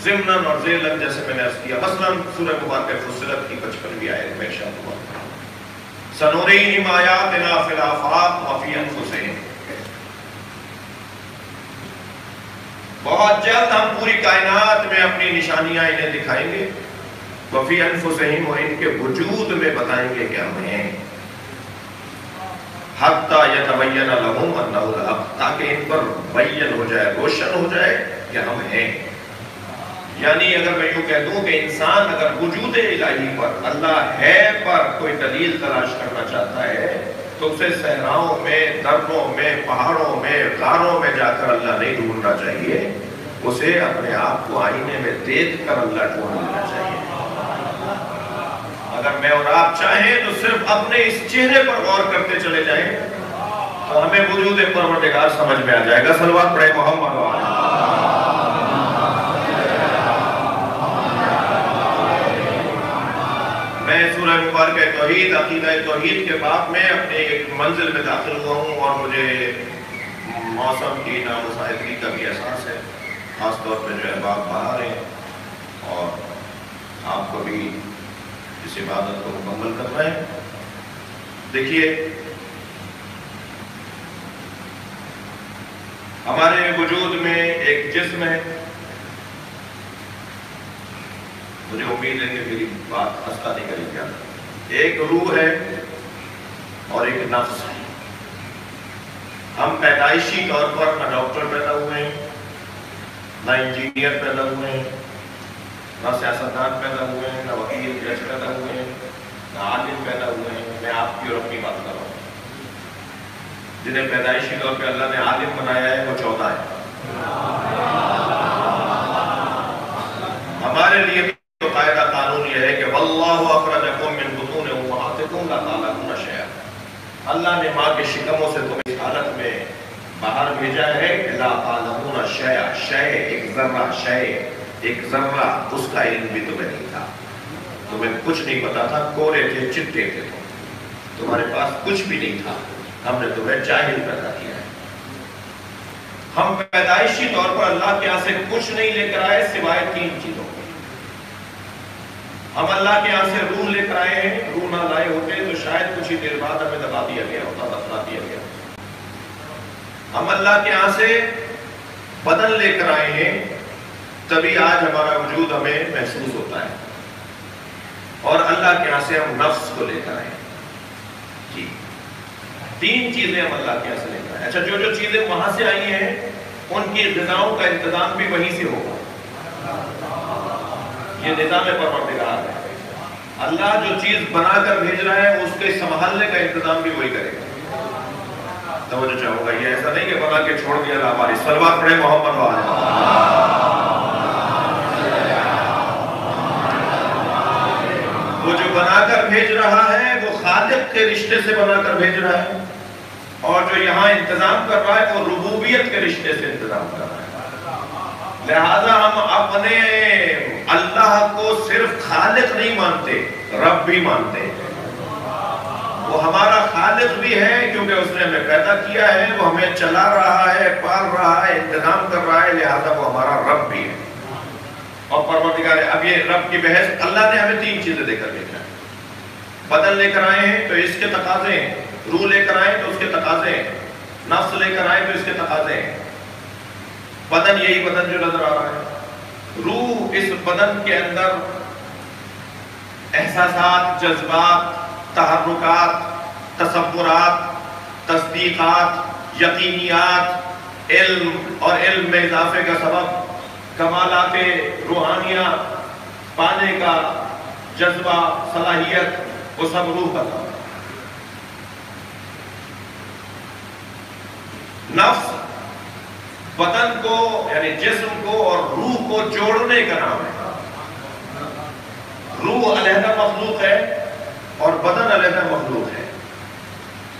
ضمناً اور ذیلاً جیسے میں نے عرض کیا, مثلاً سورہ مبارکہ فصلت کی 55ویں آیت میں ارشاد ہوا سنُرِیہِمْ آیاتنا فی الآفاق وفی انفسہم. بہت جلد ہم پوری کائنات میں اپنی نشانیاں انہیں دکھائیں گے, وفی انفسہم, اور ان کے وجود میں بتائیں گے کہ ہم ہیں, حتی یتبین لہم انہ الحق, تاکہ ان پر بین ہو جائے, روشن ہو جائے کہ ہم ہیں. یعنی اگر میں یوں کہہ دوں کہ انسان اگر وجود الہی پر, اللہ ہے پر کوئی دلیل تلاش کرنا چاہتا ہے تو اسے صحراؤں میں, دروں میں, پہاڑوں میں, غاروں میں جا کر اللہ نہیں ڈھونڈنا چاہیے, اسے اپنے آپ کو آئینے میں دیکھ کر اللہ ڈھونڈ لینا چاہیے. اگر میں اور آپ چاہیں تو صرف اپنے اس چہرے پر غور کرتے چلے جائیں تو ہمیں وجود پروردگار سمجھ میں آ جائے گا. صلوات پڑھیں محمد و آلہ. میں سورہ مبارکہ توحید، عقیدہ توحید کے باب میں اپنے ایک منزل میں داخل ہوا ہوں اور مجھے موسم کی نامساعدگی کا بھی احساس ہے، خاص طور پہ جو احباب باہر ہیں، اور آپ کو بھی اس عبادت کو مکمل کرنا ہے۔ دیکھیے، ہمارے وجود میں ایک جسم ہے، مجھے امید ہے کہ میری بات خستہ نہیں کرے گا، ایک روح ہے اور ایک نفس ہے۔ ہم پیدائشی طور پر نہ ڈاکٹر پیدا ہوئے ہیں، نہ انجینئر پیدا ہوئے ہیں، نہ سیاستدان پیدا ہوئے ہیں، نہ وکیل جج پیدا ہوئے ہیں، نہ عالم پیدا ہوئے ہیں۔ میں آپ کی اور اپنی بات کر رہا ہوں۔ جنہیں پیدائشی طور پہ اللہ نے عالم بنایا ہے وہ 14 ہے۔ ہمارے لیے بھی تو قاعدہ قانون یہ ہے کہ واللہ اخرجکم من بطون امہاتکم لا تعلمون شیئا، اللہ نے ماں کے شکموں سے تمہیں اس حالت میں باہر بھیجا ہے کہ لا تعلمون شیئا، شیء ایک ذرہ، شیء ایک ذرہ، اس کا علم بھی تمہیں نہیں تھا، تمہیں کچھ نہیں پتا تھا، کورے تھے، چٹے تھے، تمہارے پاس کچھ بھی نہیں تھا، ہم نے تمہیں جاہل پیدا کیا ہے۔ ہم پیدائشی طور پر اللہ کے ہاں سے کچھ نہیں لے کر آئے سوائے 3 چیزوں کو۔ ہم اللہ کے ہاں سے روح لے کر آئے ہیں، روح نہ لائے ہوتے تو شاید کچھ ہی دیر بعد ہمیں دبا دیا گیا ہوتا، دفنا دیا گیا ہوتا۔ ہم اللہ کے ہاں سے بدن لے کر آئے ہیں، تبھی آج ہمارا وجود ہمیں محسوس ہوتا ہے، اور اللہ کے ہاں سے ہم نفس کو لے کر آئے ہیں۔ جی 3 چیزیں ہم اللہ کے ہاں سے لے کر آئے۔ اچھا، جو چیزیں وہاں سے آئی ہیں ان کی غذاؤں کا انتظام بھی وہیں سے ہوگا۔ یہ نظام پروردگار ہے، اللہ جو چیز بنا کر بھیج رہا ہے اس کے سنبھالنے کا انتظام بھی وہی کرے گا۔ توجہ چاہوں گا، یہ ایسا نہیں کہ بنا کے چھوڑ دیا لا ہماری صلوات پڑھے محمد والے۔ وہ جو بنا کر بھیج رہا ہے وہ خالق کے رشتے سے بنا کر بھیج رہا ہے، اور جو یہاں انتظام کر رہا ہے وہ ربوبیت کے رشتے سے انتظام کر رہا ہے۔ لہذا ہم اپنے اللہ کو صرف خالق نہیں مانتے، رب بھی مانتے ہیں۔ وہ ہمارا خالق بھی ہے کیونکہ اس نے ہمیں پیدا کیا ہے، وہ ہمیں چلا رہا ہے، پال رہا ہے، انتظام کر رہا ہے، لہذا وہ ہمارا رب بھی ہے اور پروردگار ہے۔ اب یہ رب کی بحث، اللہ نے ہمیں 3 چیزیں دے کر بھیجا ہے۔ بدن لے کر آئے ہیں تو اس کے تقاضے ہیں، روح لے کر آئے تو اس کے تقاضے ہیں، نفس لے کر آئے تو اس کے تقاضے ہیں۔ بدن یہی بدن جو نظر آ رہا ہے، روح اس بدن کے اندر احساسات، جذبات، تحرکات، تصورات، تصدیقات، یقینیات، علم اور علم میں اضافے کا سبب، کمالات روحانیہ پانے کا جذبہ، صلاحیت، وہ سب روح کا تھا۔ نفس بدن کو یعنی جسم کو اور روح کو جوڑنے کا نام ہے۔ روح علیحدہ مخلوق ہے اور بدن علیحدہ مخلوق ہے،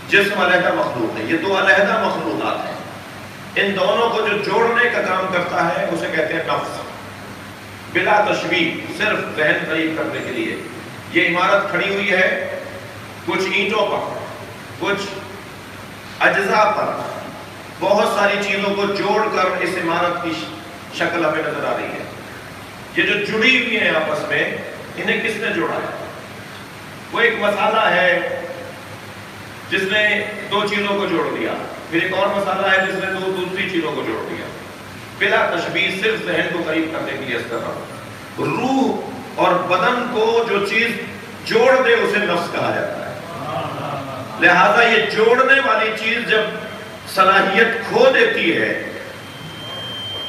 جسم علیحدہ مخلوق ہے، یہ 2 علیحدہ مخلوقات ہیں۔ ان دونوں کو جو جوڑنے کا کام کرتا ہے اسے کہتے ہیں نفس، بلا تشبیہ، صرف ذہن قریب کرنے کے لیے۔ یہ عمارت کھڑی ہوئی ہے کچھ اینٹوں پر، کچھ اجزاء پر، بہت ساری چیزوں کو جوڑ کر اس عمارت کی شکل ہمیں نظر آ رہی ہے۔ یہ جو جڑی ہوئی ہیں آپس میں، انہیں کس نے جوڑا ہے؟ وہ ایک مسالہ ہے جس نے 2 چیزوں کو جوڑ دیا، پھر ایک اور مسالہ ہے جس نے دوسری چیزوں کو جوڑ دیا۔ بلا تشبیہ، صرف ذہن کو قریب کرنے کے لیے اس طرح روح اور بدن کو جو چیز جوڑ دے اسے نفس کہا جاتا ہے۔ لہذا یہ جوڑنے والی چیز جب صلاحیت کھو دیتی ہے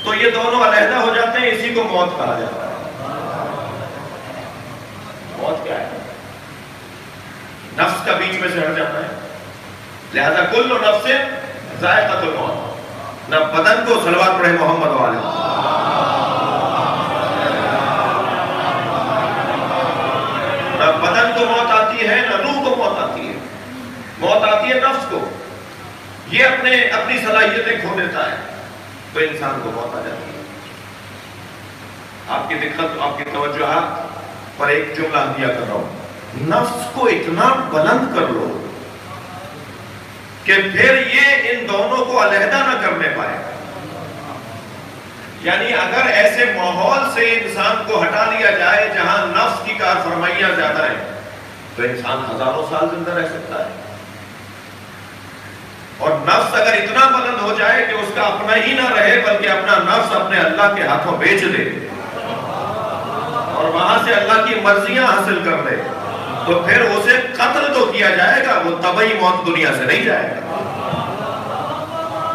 تو یہ دونوں علیحدہ ہو جاتے ہیں، اسی کو موت کہا جاتا ہے۔ موت کیا ہے؟ نفس کا بیچ میں سے ہٹ جانا ہے۔ لہذا کل نفس ذائقۃ الموت، نہ بدن کو صلوات پڑھے محمد والے، نہ بدن کو موت آتی ہے نہ روح کو موت آتی ہے، موت آتی ہے نفس کو۔ یہ اپنی صلاحیتیں کھو دیتا ہے تو انسان کو موت آ جاتی ہے۔ آپ کی دقت، آپ کی توجہات پر ایک جملہ دیا کر رہا ہوں۔ نفس کو اتنا بلند کر لو کہ پھر یہ ان دونوں کو علیحدہ نہ کرنے پائے. یعنی اگر ایسے ماحول سے انسان کو ہٹا لیا جائے جہاں نفس کی کار فرمائیاں زیادہ ہیں تو انسان ہزاروں سال زندہ رہ سکتا ہے. اور نفس اگر اتنا بلند ہو جائے کہ اس کا اپنا ہی نہ رہے بلکہ اپنا نفس اپنے اللہ کے ہاتھوں بیچ دے اور وہاں سے اللہ کی مرضیاں حاصل کر لے تو پھر اسے قتل تو کیا جائے گا, وہ طبعی موت دنیا سے نہیں جائے گا.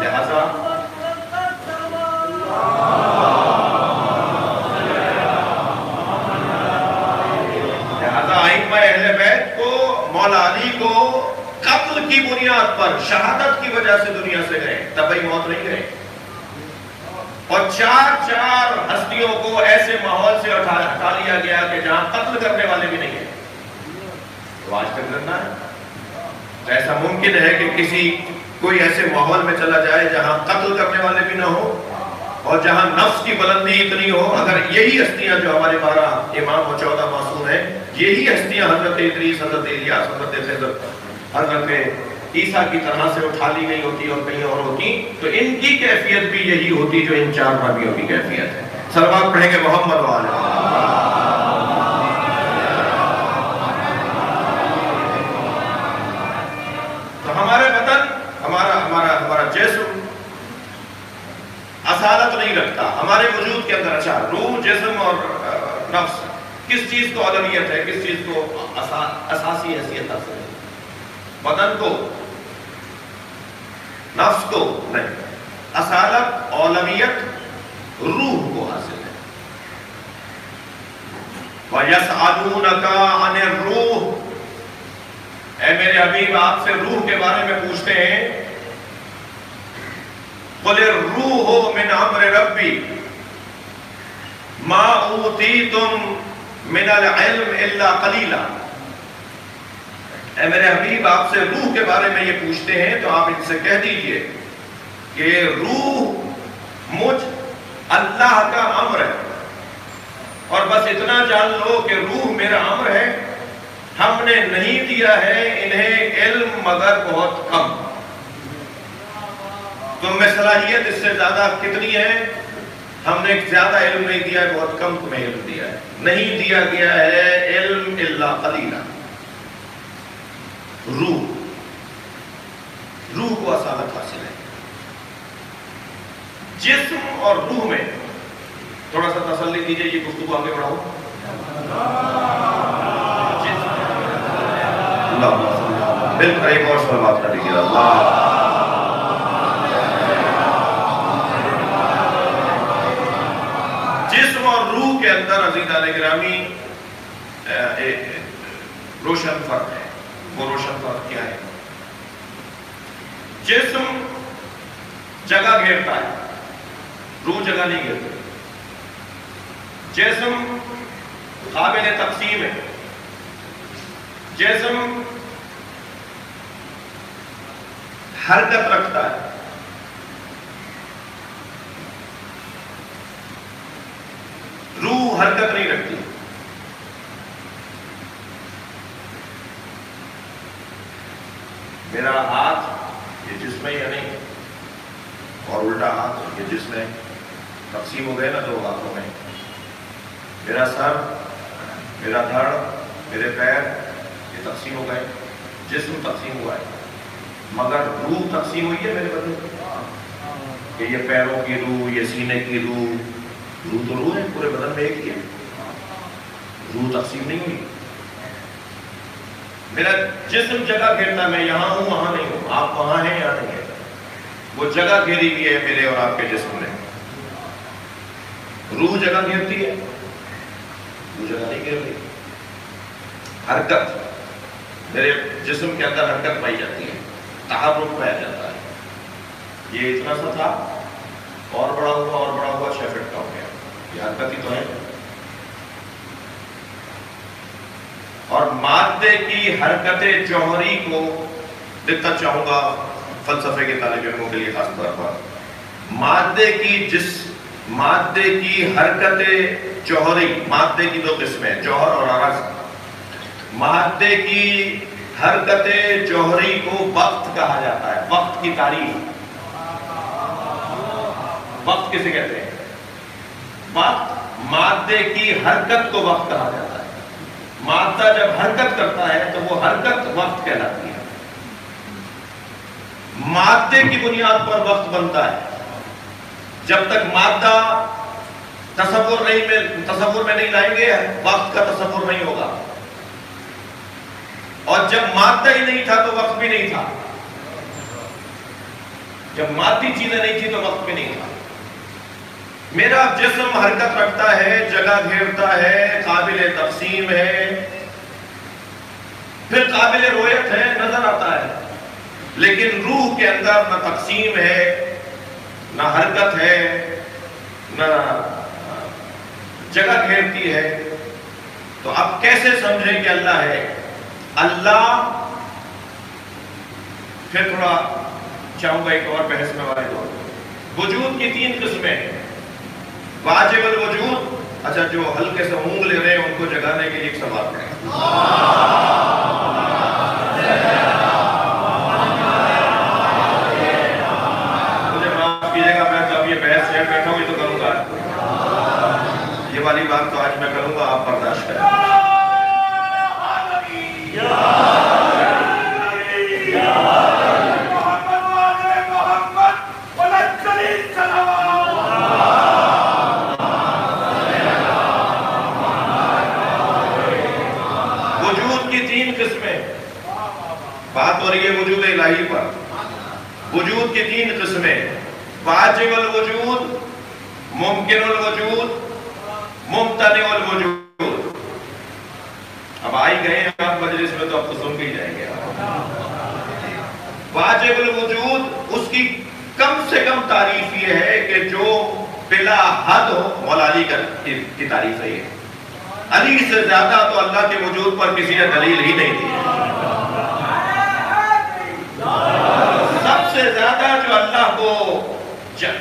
لہذا ائمہ اہل بیت کو, مولا علی کو قتل کی بنیاد پر شہادت کی وجہ سے دنیا سے گئے, طبعی موت نہیں گئے. اور چار ہستیوں کو ایسے ماحول سے ہٹا لیا گیا کہ جہاں قتل کرنے والے بھی نہیں ہیں. تو آج تک کرنا ہے ایسا ممکن ہے کہ کوئی ایسے ماحول میں چلا جائے جہاں قتل کرنے والے بھی نہ ہو اور جہاں نفس کی بلندی اتنی ہو. اگر یہی ہستیاں جو ہمارے 12 امام و 14 معصوم ہیں, یہی ہستیاں حضرت ادریس, حضرت الیاس, حضرت خضر, حضرت عیسیٰ کی طرح سے اٹھا لی گئی ہوتی اور کہیں اور ہوتی تو ان کی کیفیت بھی یہی ہوتی جو ان 4 نبیوں کی کیفیت ہے. صلوات پڑھیں گے محمد و آلہ. تو ہمارے بدن, ہمارا جسم اصالت نہیں رکھتا ہمارے وجود کے اندر. اچھا, روح, جسم اور نفس کس چیز کو اولویت ہے, کس چیز کو اساسی حیثیت حاصل ہے؟ بدن کو, نفس کو نہیں. اصالت, اولویت روح کو حاصل ہے. وَيَسْأَلُونَكَ عَنِ الرُّوحِ, اے میرے حبیب آپ سے روح کے بارے میں پوچھتے ہیں. قُلِ الرُّوحُ مِنْ أَمْرِ رَبِّي مَا أُوتِيتُم مِنَ الْعِلْمِ إِلَّا قَلِيلًا. اے میرے حبیب آپ سے روح کے بارے میں یہ پوچھتے ہیں تو آپ ان سے کہہ دیجئے کہ روح مجھ اللہ کا امر ہے اور بس اتنا جان لو کہ روح میرا امر ہے. ہم نے نہیں دیا ہے انہیں علم مگر بہت کم. تم میں صلاحیت اس سے زیادہ کتنی ہے؟ ہم نے زیادہ علم نہیں دیا ہے, بہت کم تمہیں علم دیا ہے. نہیں دیا گیا ہے علم الا قلیلا. روح کو اصالت حاصل ہے. جسم اور روح میں تھوڑا سا تسلی دیجئے, یہ گفتگو آگے بڑھاؤ. مل کر ایک اور سوال بات کر لیجیے. اللہ جسم اور روح کے اندر عزیزان گرامی روشن فرق ہے. وہ روشن فرق کیا ہے؟ جسم جگہ گھیرتا ہے, روح جگہ نہیں گھیرتا. جسم قابل تقسیم ہے, جسم حرکت رکھتا ہے. روح حرکت نہیں رکھتی. میرا ہاتھ یہ جسم ہے یا نہیں, اور الٹا ہاتھ یہ جسم ہے, تقسیم ہو گئے نا 2 ہاتھوں میں. میرا سر, میرا دھڑ, میرے پیر یہ تقسیم ہو گئے, جسم تقسیم ہوا ہے. مگر روح تقسیم ہوئی ہے میرے بدن کہ یہ پیروں کی روح, یہ سینے کی روح. روح تو روح ہے, پورے بدن میں ایک ہی ہے. روح تقسیم نہیں ہوئی. میرا جسم جگہ گھیرتا, میں یہاں ہوں وہاں نہیں ہوں, آپ وہاں ہیں یہاں نہیں ہیں. وہ جگہ گھیری ہوئی ہے میرے اور آپ کے جسم میں. روح جگہ گھیرتی ہے, روح جگہ نہیں گھیر رہی. حرکت, میرے جسم کے اندر حرکت پائی جاتی ہے, تحرک پایا جاتا ہے. یہ اتنا سا تھا, اور بڑا ہوا 6 فٹ کا ہو گیا. یہ حرکت ہی تو ہے. اور مادے کی حرکت جوہری کو دقت چاہوں گا فلسفے کے طالب علموں کے لیے خاص طور پر. مادے کی حرکت جوہری, مادے کی 2 قسمیں, جوہر اور عرض. مادے کی حرکت جوہری کو وقت کہا جاتا ہے، وقت کی تعریف۔ وقت کسے کہتے ہیں؟ وقت، مادے کی حرکت کو وقت کہا جاتا ہے۔ مادہ جب حرکت کرتا ہے تو وہ حرکت وقت کہلاتی ہے۔ مادے کی بنیاد پر وقت بنتا ہے۔ جب تک مادہ تصور میں نہیں لائیں گے، وقت کا تصور نہیں ہوگا۔ اور جب مادہ ہی نہیں تھا تو وقت بھی نہیں تھا۔ جب مادی چیزیں نہیں تھی تو وقت بھی نہیں تھا۔ میرا جسم حرکت رکھتا ہے، جگہ گھیرتا ہے، قابل تقسیم ہے، پھر قابل رویت ہے، نظر آتا ہے، لیکن روح کے اندر نہ تقسیم ہے، نہ حرکت ہے، نہ جگہ گھیرتی ہے۔ تو اب کیسے سمجھیں کہ اللہ ہے؟ اللہ، پھر تھوڑا چاہوں گا ایک اور بحث میں والے دور، وجود کی 3 قسمیں ہیں۔ واجب الوجود، اچھا جو ہلکے سے اونگ لے رہے ہیں ان کو جگانے کے لیے ایک سوال پڑھیں۔ مجھے معاف کیجیے گا، میں تو اب یہ بحث سے بیٹھا ہوئی تو کروں گا، یہ والی بات تو آج میں کروں گا، آپ برداشت کریں۔ بات ہو رہی ہے وجود الہی پر۔ وجود کی 3 قسمیں، واجب الوجود، ممکن الوجود، ممتنع الوجود۔ اب آئی گئے ہیں آپ مجلس میں تو اب تو سن کے ہی جائیں گے۔ واجب الوجود، اس کی کم سے کم تعریف یہ ہے کہ جو بلا حد ہو۔ مولا علی کی تعریف ہے یہ، علی سے زیادہ تو اللہ کے وجود پر کسی نے دلیل ہی نہیں دی۔ سب سے زیادہ جو اللہ کو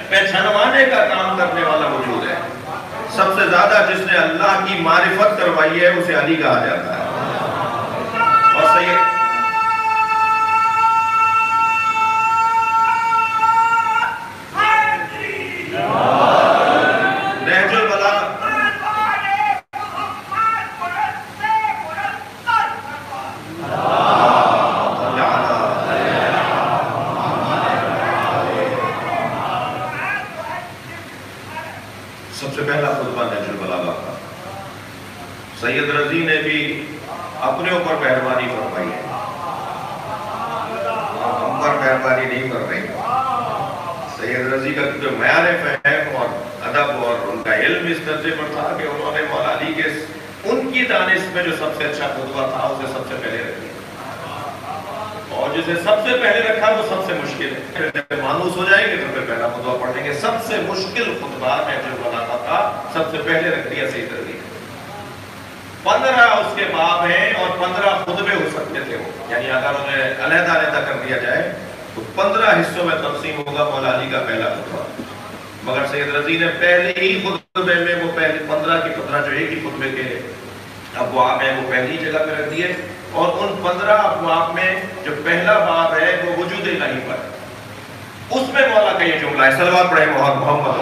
پہچانوانے کا کام کرنے والا موجود ہے، سب سے زیادہ جس نے اللہ کی معرفت کروائی ہے، اسے علی کہا جاتا ہے۔ اور صحیح نہج البلاغہ، سب سے پہلا خطبہ نہج البلاغہ کا۔ سید رضی نے بھی اپنے اوپر مہربانی فرمائی ہے، ہم پر مہربانی نہیں کر رہی۔ سید رضی کا جو معیار فہم اور ادب اور ان کا علم اس درجے پر تھا کہ انہوں نے مولا علی کے ان کی دانش میں جو سب سے اچھا خطبہ تھا اسے سب سے پہلے رکھ دیا، اور جسے سب سے پہلے رکھا وہ سب سے مشکل ہے۔ جب مانوس ہو جائیں گے تو پھر پہلا خطبہ پڑھ لیں گے۔ سب سے مشکل خطبہ نہج البلاغہ کا سب سے پہلے رکھ دیا سید رضی نے۔ 15 اس کے باب ہیں اور 15 خطبے ہو سکتے تھے، یعنی اگر انہیں علیحدہ علیحدہ کر دیا جائے تو 15 حصوں میں تقسیم ہوگا مولا علی کا پہلا خطبہ۔ مگر سید رضی نے پہلے ہی خطبے میں وہ پہلے 15 کی 15 جو ایک ہی خطبے کے ابواب ہیں وہ پہلی جگہ پہ رکھ دیے، اور ان 15 ابواب میں جو پہلا باب ہے وہ وجود الہی پر، اس میں مولا کا یہ جملہ ہے، صلوات پڑھیں محمد۔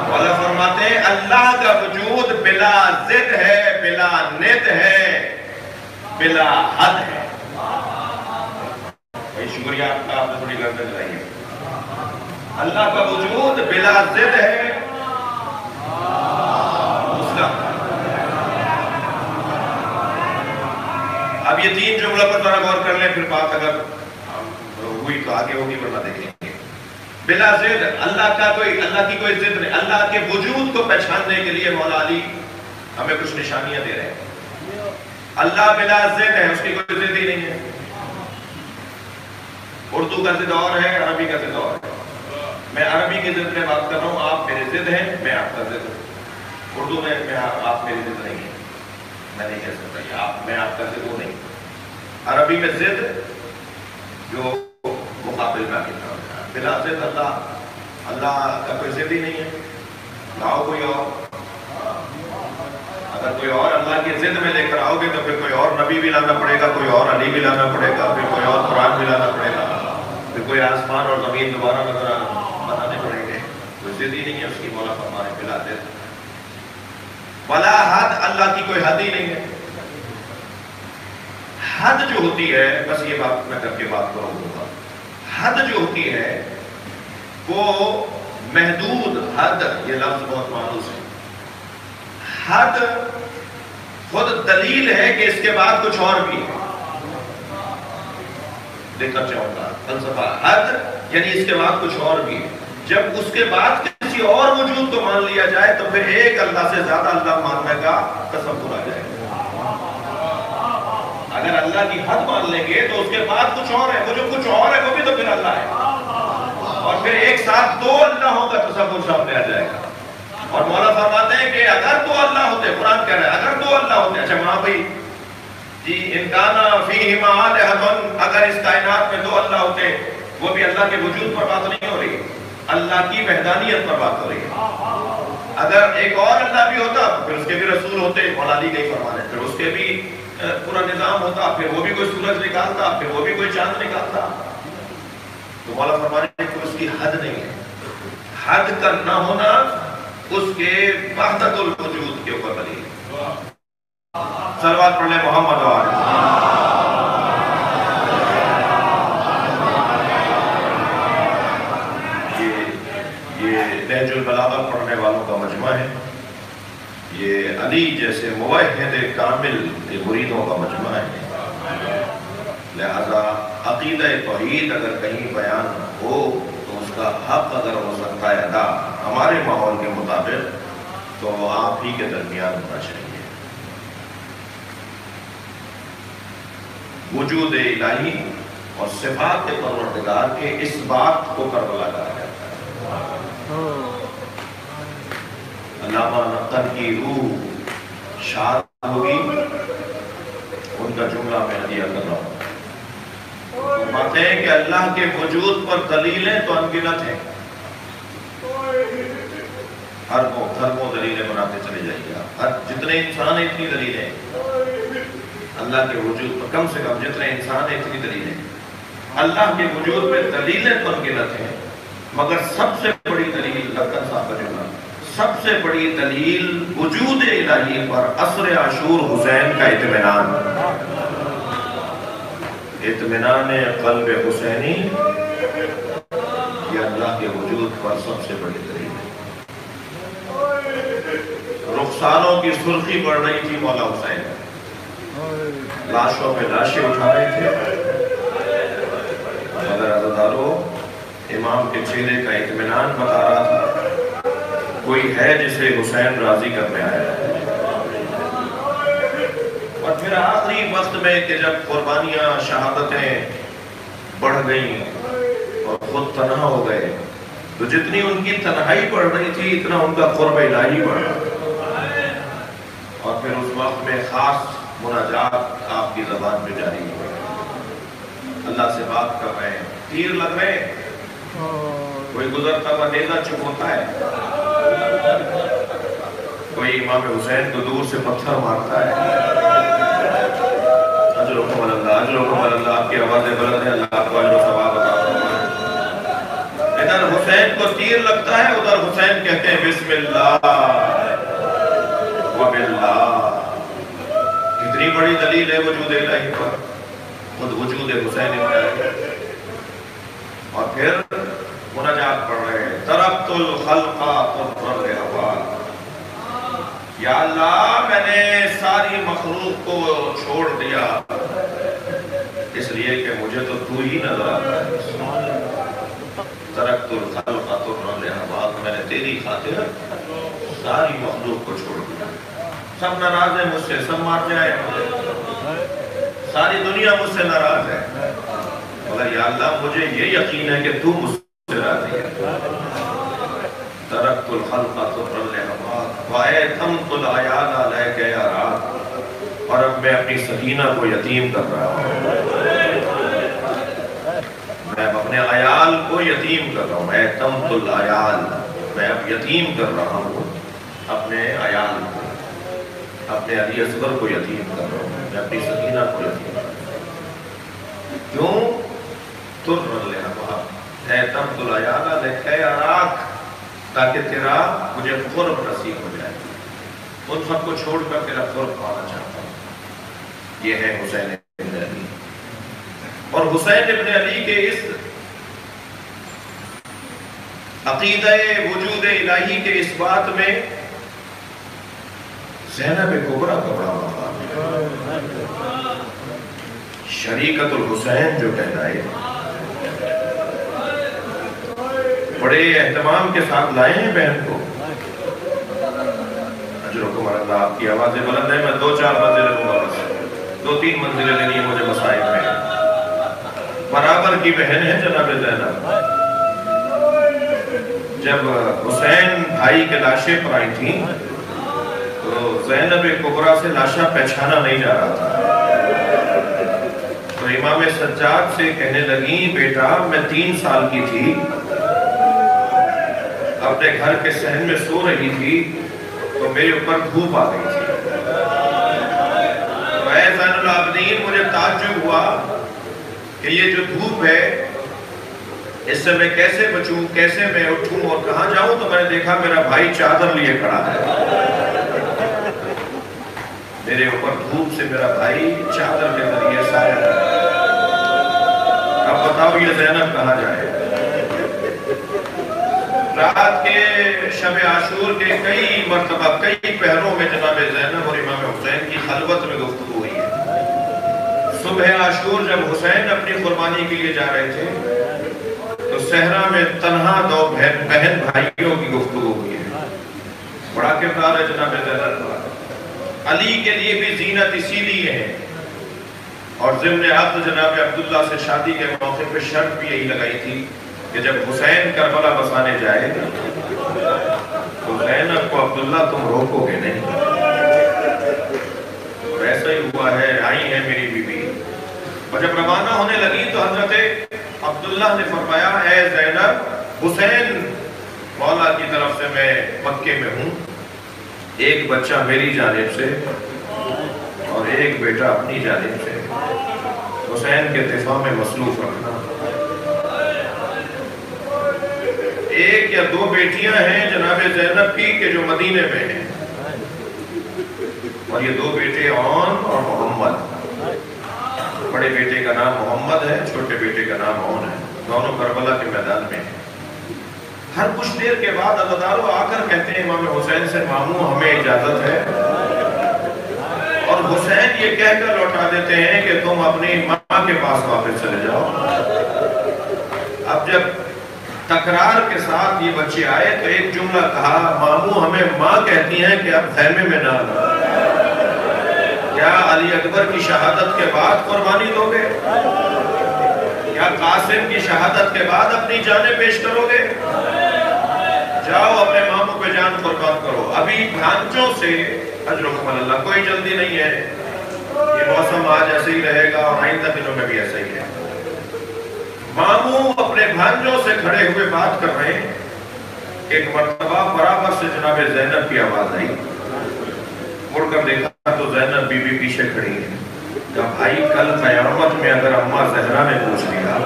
مولا فرماتے ہیں اللہ کا وجود بلا ضد ہے، بلا ند ہے، بلا حد ہے۔ شکریہ آپ کا، آپ نے تھوڑی گردن لائی ہے۔ اللہ کا وجود بلا ضد ہے، اس کا اب یہ 3 جملوں پر ذرا غور کر لیں، پھر بات اگر ہوئی تو آگے ہوگی ورنہ دیکھیں گے۔ بلا ضد، اللہ کی کوئی ضد نہیں۔ اللہ کے وجود کو پہچاننے کے لیے مولا علی ہمیں کچھ نشانیاں دے رہے ہیں۔ اللہ بلا ضد ہے، اس کی کوئی ضد ہی نہیں ہے۔ اردو کا ضد اور ہے، عربی کا ضد اور ہے۔ میں عربی کی ضد میں بات کر رہا ہوں، آپ میرے ضد ہیں، میں آپ کا ضد ہوں۔ اردو میں آپ میری ضد نہیں ہے، میں نہیں کہہ سکتا میں آپ کا ضد ہوں نہیں۔ عربی میں ضد جو مقابل کا کتنا ہوتا ہے، بلا ضد اللہ کا کوئی ضد ہی نہیں ہے۔ لاؤ کوئی اور. اگر کوئی اور اللہ کی ضد میں لے کر آؤ گے تو پھر کوئی اور نبی بھی لانا پڑے گا, کوئی اور علی بھی لانا پڑے گا, پھر کوئی اور قرآن بھی لانا پڑے گا, پھر کوئی آسمان اور زمین دوبارہ نظر بنانے پڑیں گے. کوئی ضد ہی نہیں ہے اس کی. مولا فرمانے پلا دے ولا حد, اللہ کی کوئی حد ہی نہیں ہے. حد جو ہوتی ہے, بس یہ بات میں کر کے بات کروں گا, حد جو ہوتی ہے وہ محدود حد, یہ لفظ بہت مانوس ہے. حد خود دلیل ہے کہ اس کے بعد کچھ اور بھی ہے. دیکھنا چاہوں گا فلسفہ. حد یعنی اس کے بعد کچھ اور بھی ہے. جب اس کے بعد کسی اور وجود کو مان لیا جائے تو پھر ایک اللہ سے زیادہ اللہ ماننے کا تصور آ جائے گا. اگر اللہ کی حد مان لیں گے تو اس کے بعد کچھ اور ہے, وہ جو کچھ اور ہے وہ بھی تو پھر اللہ ہے, اور پھر ایک ساتھ دو اللہوں کا تصور سامنے آ جائے گا. اور مولا فرماتے ہیں کہ اگر دو اللہ ہوتے, قرآن کہہ رہا ہے اگر دو اللہ ہوتے, اچھا وہاں بھائی جی انکانا فیہما آلہۃ, اگر اس کائنات میں دو اللہ ہوتے, وہ بھی اللہ کے وجود پر بات نہیں ہو رہی, اللہ کی وحدانیت پر بات ہو رہی ہے. اگر ایک اور اللہ بھی ہوتا تو پھر اس کے بھی رسول ہوتے, مولا علی گئی فرمانے, پھر اس کے بھی پورا نظام ہوتا, پھر وہ بھی کوئی سورج نکالتا, پھر وہ بھی کوئی چاند نکالتا. تو مولا فرمانے کہ اس کی حد نہیں ہے. حد کا نہ ہونا اس کے وحدت الوجود کے اوپر دلیل. صلوات پڑھ لیں محمد وآلہ. یہ نہج البلاغہ پڑھنے والوں کا مجمع ہے. یہ علی جیسے موحد کامل کے مریدوں کا مجمع ہے. لہذا عقیدہ توحید اگر کہیں بیان ہو تو اس کا حق اگر ہو سکتا ہے ادا ہمارے ماحول کے مطابق تو آپ ہی کے درمیان ہونا چاہیے. وجود الہی اور صفات پروردگار کے اس بات کو کربلا کہا جاتا ہے. علامہ نقل کی روح شاد ہوگی, ان کا جملہ میں ہدیہ کر رہا ہوں. فرماتے ہیں کہ اللہ کے وجود پر دلیلیں تو انگنت ہیں. اربوں دلیلیں بناتے چلے جائیے آپ. جتنے انسان ہیں اتنی دلیلیں اللہ کے وجود پر, کم سے کم جتنے انسان ہیں اتنی دلیلیں. اللہ کے وجود پہ دلیلیں تو انگنت ہیں, مگر سب سے بڑی دلیل لکن صاحب کا جملہ, سب سے بڑی دلیل وجود الہی پر عصر عاشور حسین کا اطمینان. اطمینان قلب حسینی یہ اللہ کے وجود پر سب سے بڑی دلیل ہے. رخسانوں کی سرخی بڑھ رہی تھی مولا حسین, لاشوں پہ لاشیں اٹھا رہے تھے, مگر عزادارو امام کے چہرے کا اطمینان بتا رہا تھا کوئی ہے جسے حسین راضی کرنے آیا ہے. اور پھر آخری وقت میں کہ جب قربانیاں شہادتیں بڑھ گئیں اور خود تنہا ہو گئے تو جتنی ان کی تنہائی بڑھ رہی تھی اتنا ان کا قرب الہی بڑھ رہا. اور پھر اس وقت میں خاص مناجات آپ کی زبان پہ جاری ہو گئی, اللہ سے بات کر رہے ہیں, تیر لگ رہے ہیں, کوئی گزرتا ہوا نیزہ چپ ہوتا ہے, کوئی امام حسین کو دور سے پتھر مارتا ہے. اجرکم اللہ, اجرکم اللہ, آپ کی آوازیں بلند ہیں, اللہ آپ کو اجر و ثواب عطا فرمائے. ادھر حسین کو تیر لگتا ہے, ادھر حسین کہتے ہیں بسم اللہ وباللہ. اتنی بڑی دلیل ہے وجود الہی پر, خود وجود حسین الہی. اور پھر مناجات پڑھ رہے ہیں, ترکت الخلق طرا لہوا. یا اللہ میں نے ساری مخلوق کو چھوڑ دیا اس لیے کہ مجھے تو تو ہی نظر آتا ہے. ترکت الخلق طرا لہوا, میں نے تیری خاطر ساری مخلوق کو چھوڑ دیا. سب ناراض ہیں مجھ سے, سب مارتے آئے, ساری دنیا مجھ سے ناراض ہے, مگر یا اللہ مجھے یہ یقین ہے کہ تو مجھ سے راضی ہے. ترکت الخلق طرا لہوا وَأَيْتَمْتُ الْعَيَالَ عَلَيْكَ يَا رَاتِ. اور اب میں اپنی سکینہ کو یتیم کر رہا ہوں, میں اپنے عیال کو یتیم کر رہا ہوں. اَيْتَمْتُ الْعَيَالَ, میں اب یتیم کر رہا ہوں اپنے عیال کو، اپنے علی اصغر کو یتیم کر رہا ہوں، میں اپنی سکینہ کو یتیم کر رہا ہوں۔ کیوں؟ تر لہبا اے تمد العیالہ لکھے اراک، تاکہ تیرا مجھے قرب نصیب ہو جائے، ان سب کو چھوڑ کر تیرا قرب پانا چاہتا ہوں۔ یہ ہے حسین ابن علی، اور حسین ابن علی کے اس عقیدہ وجود الہی کے اس بات میں زینب کبریٰ کا بڑا مقام ہے۔ شریکت الحسین جو کہلائے، بڑے اہتمام کے ساتھ لائے ہیں بہن کو۔ اجرکم اللہ، آپ کی آوازیں بلند ہے، میں 2-4 منزلیں لوں گا، بس 2-3 منزلیں لینی ہے مجھے مسائل میں۔ برابر کی بہن ہے جناب زینب۔ جب حسین بھائی کے لاشیں پر آئی تھیں تو زینب کبریٰ سے لاشا پہچانا نہیں جا رہا تھا، تو امام سجاد سے کہنے لگیں بیٹا میں 3 سال کی تھی، اپنے گھر کے صحن میں سو رہی تھی تو میرے اوپر دھوپ آ گئی تھی، تو اے زین العابدین مجھے تعجب ہوا کہ یہ جو دھوپ ہے اس سے میں کیسے بچوں، کیسے میں اٹھوں اور کہاں جاؤں، تو میں نے دیکھا میرا بھائی چادر لیے کھڑا ہے، میرے اوپر دھوپ سے میرا بھائی چادر کے ذریعے سایہ ہے۔ اب بتاؤ یہ زینب کہاں جائے؟ رات کے شب عاشور کے کئی مرتبہ کئی پہروں میں جناب زینب اور امام حسین کی خلوت میں گفتگو ہوئی ہے۔ صبح عاشور جب حسین اپنی قربانی کے لیے جا رہے تھے تو صحرا میں تنہا 2 بہن بھائیوں کی گفتگو ہوئی ہے۔ بڑا کردار ہے جناب زینب کا۔ علی کے لیے بھی زینت اسی لیے ہے، اور ضمن عقد جناب عبداللہ سے شادی کے موقع پہ شرط بھی یہی لگائی تھی کہ جب حسین کربلا بسانے جائے تو زینب کو عبداللہ تم روکو گے نہیں، اور ایسا ہی ہوا ہے، آئی ہے میری بی بی۔ اور جب روانہ ہونے لگی تو حضرت عبداللہ نے فرمایا اے زینب حسین مولا کی طرف سے میں مکے میں ہوں، ایک بچہ میری جانب سے اور ایک بیٹا اپنی جانب سے، حسین کے دفاع میں مصروف رکھنا۔ 1 یا 2 بیٹیاں ہیں جناب زینب کی کہ جو مدینے میں ہیں، اور یہ 2 بیٹے عون اور محمد۔ بڑے بیٹے کا نام محمد ہے، چھوٹے بیٹے کا نام عون ہے، دونوں کربلا کے میدان میں ہیں۔ ہر کچھ دیر کے بعد عزادارو آ کر کہتے ہیں امام حسین سے ماموں ہمیں اجازت ہے، اور حسین یہ کہہ کر لوٹا دیتے ہیں کہ تم اپنی ماں کے پاس واپس چلے جاؤ۔ اب جب تکرار کے ساتھ یہ بچے آئے تو ایک جملہ کہا، ماموں ہمیں ماں کہتی ہیں کہ اب خیمے میں نہ آنا، کیا علی اکبر کی شہادت کے بعد قربانی دو گے؟ کیا قاسم کی شہادت کے بعد اپنی جانیں پیش کرو گے؟ جاؤ اپنے ماموں پہ جان قربان کرو، ابھی بھانجوں سے اجرکم اللہ، کوئی جلدی نہیں ہے، یہ موسم آج ایسے ہی رہے گا اور آئندہ دنوں میں بھی ایسا ہی ہے۔ ماموں اپنے بھانجوں سے کھڑے ہوئے بات کر رہے ہیں، ایک مرتبہ برابر سے جناب زینب کی آواز آئی، مڑ کر دیکھا تو زینب بی بی پیچھے کھڑی ہے۔ کہ بھائی کل قیامت میں اگر اماں زہرا نے پوچھ لیا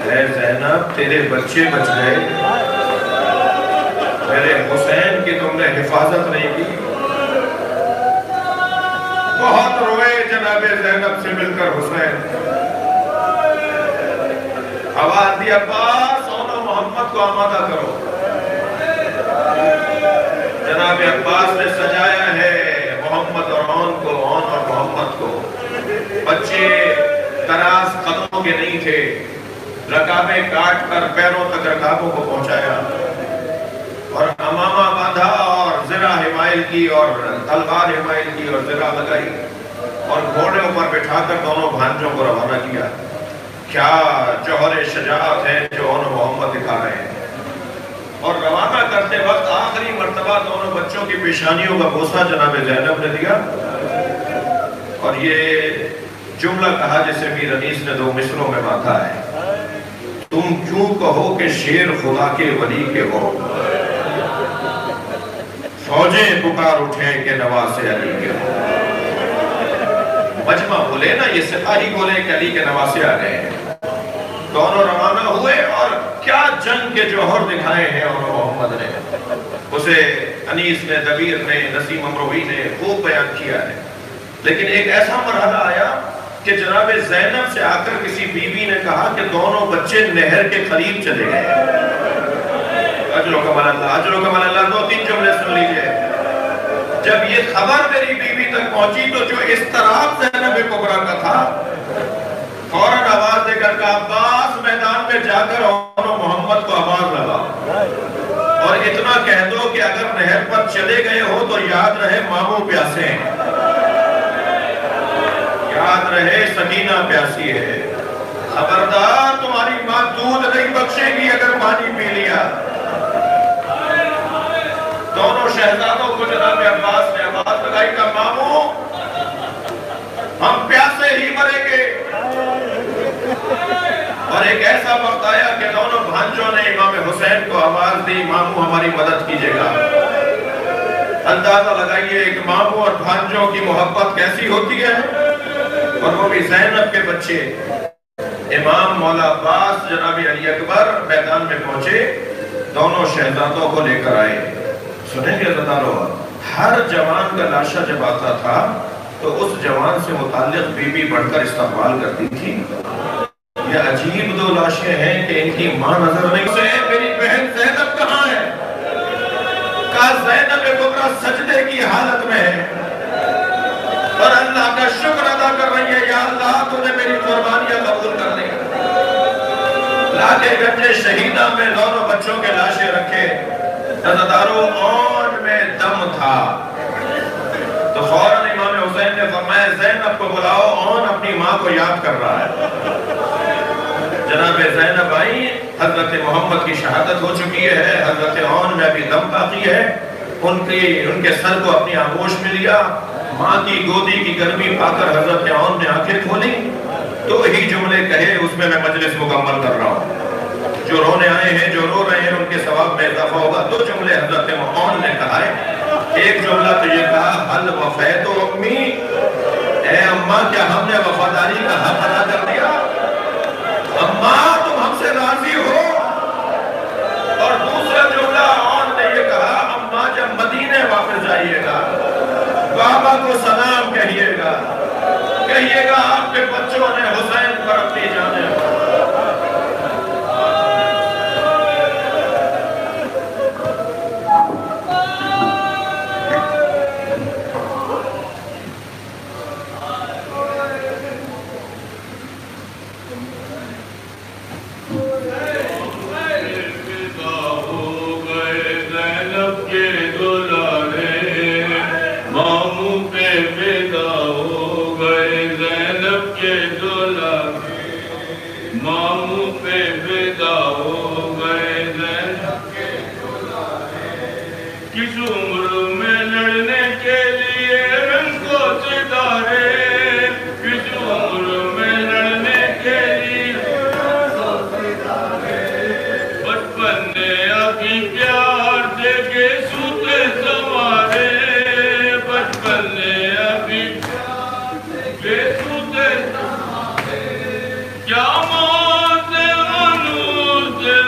اے زینب تیرے بچے بچ گئے، میرے حسین کی تم نے حفاظت نہیں کی، بہت روئے جناب زینب سے مل کر حسین، آواز دی عباس اور محمد کو آمادہ کرو۔ جناب عباس نے سجایا ہے محمد اور عون کو، عون اور محمد کو۔ بچے دراز قدموں کے نہیں تھے، رکابیں کاٹ کر پیروں تک رکابوں کو پہنچایا، اور امامہ باندھا اور زرہ حمائل کی اور تلوار حمائل کی اور زرہ لگائی، اور گھوڑوں پر بٹھا کر دونوں بھانجوں کو روانہ کیا۔ کیا جوہر شجاعت ہے جو عون و محمد دکھا رہے ہیں۔ اور روانہ کرتے وقت آخری مرتبہ دونوں بچوں کی پیشانیوں کا بوسہ جناب زینب نے دیا، اور یہ جملہ کہا جسے میر انیس نے 2 مصروں میں باندھا ہے، تو تم کیوں کہو کہ شیر خدا کے ولی کے ہو، فوجیں پکار اٹھے کہ نواز علی کے ہو۔ مجمع بولے نا، یہ سپاہی بولے کہ علی کے نواسے آ گئے ہیں۔ دونوں روانہ ہوئے اور کیا جنگ کے جوہر دکھائے ہیں اور محمد نے، اسے انیس نے، دبیر نے، نسیم امروی نے خوب بیان کیا ہے۔ لیکن ایک ایسا مرحلہ آیا کہ جناب زینب سے آ کر کسی بیوی نے کہا کہ دونوں بچے نہر کے قریب چلے گئے۔ اجر و کمال اللہ، اجر و کمال اللہ، 2-3 جملے سن لیجئے۔ جب یہ خبر میری بیوی تک پہنچی تو جو اضطراب زینب کبریٰ کا تھا، فوراً آواز دے کر کہا عباس میدان میں جا کر اور محمد کو آواز لگا اور اتنا کہہ دو کہ اگر نہر پر چلے گئے ہو تو یاد رہے ماموں پیاسے ہیں، یاد رہے سکینہ پیاسی ہے، خبردار تمہاری ماں دودھ نہیں بخشے گی اگر پانی پی لیا۔ دونوں شہزادوں کو جناب عباس نے آواز لگائی کہ ماموں ہم پیاسے ہی مریں گے۔ اور ایک ایسا وقت آیا کہ دونوں بھانجوں نے امام حسین کو آواز دی ماموں ہماری مدد کیجئے گا۔ اندازہ لگائیے ایک ماموں اور بھانجوں کی محبت کیسی ہوتی ہے، اور وہ بھی زینب کے بچے۔ امام مولا عباس جناب علی اکبر میدان میں پہنچے، دونوں شہزادوں کو لے کر آئے۔ سنیں گے عزیزانو، ہر جوان کا لاشا جب آتا تھا تو اس جوان سے متعلق بی بی بڑھ کر استقبال کرتی تھی۔ یہ عجیب 2 لاشیں ہیں کہ ان کی ماں نظر نہیں سے میری بہن زینب کہاں ہے؟ کہا زینب کبریٰ سجدے کی حالت میں ہے اور اللہ کا شکر ادا کر رہی ہے، یا اللہ تو نے میری قربانیاں قبول کر لی۔ لاکے گنج شہیدہ میں دونوں بچوں کے لاشیں رکھے، عزیزانو اون میں دم تھا تو فوراً امام حسین نے فرمایا زینب کو بلاؤ، اون اپنی ماں کو یاد کر رہا ہے۔ جناب زینب آئی، حضرت محمد کی شہادت ہو چکی ہے، حضرت اون میں ابھی دم باقی ہے، ان کے سر کو اپنی آغوش میں لیا، ماں کی گودی کی گرمی پا کر حضرت اون نے آنکھیں کھولی، 2 ہی جملے کہے، اس میں مجلس مکمل کر رہا ہوں۔ جو رونے آئے ہیں، جو رو رہے ہیں، ان کے ثواب میں اضافہ ہوگا۔ 2 جملے حضرت اون نے کہا ہے۔ ایک جملہ تو یہ کہا حل وفیت و امی، اے اماں کیا ہم نے وفاداری کا حق ادا کر دیا؟ اماں تم ہم سے راضی ہو؟ اور دوسرا جملہ اون نے یہ کہا اماں جب مدینے واپس جائیے گا بابا کو سلام کہیے گا آپ کے بچوں نے حسین پر اپنی جانیں۔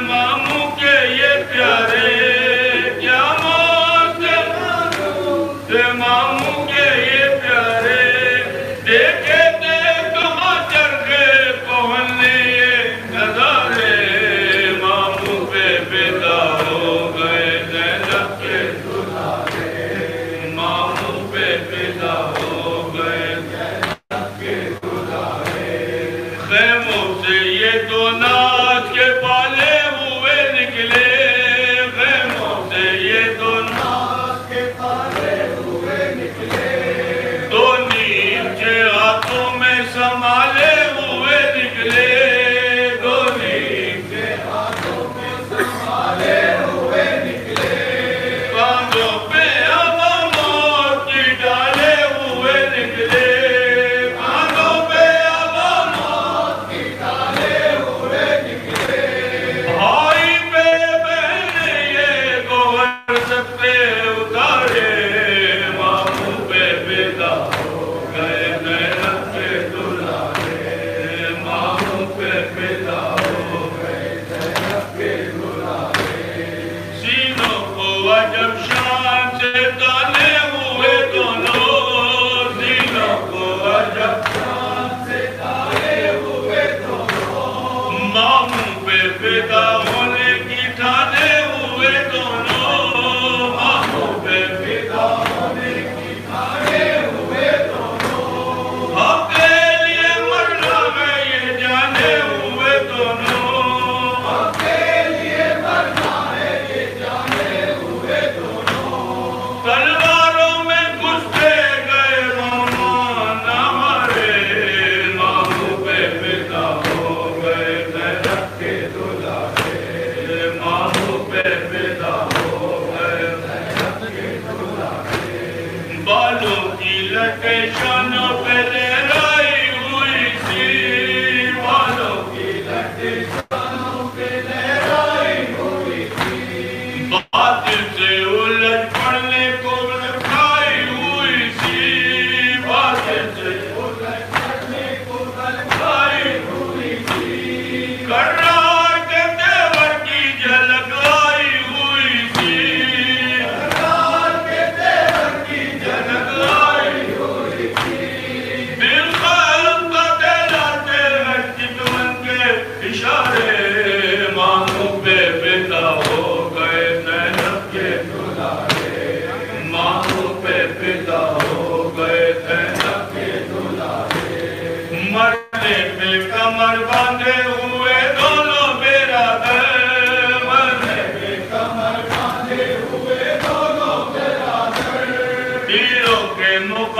ماموں کے یہ پیارے، کیا موت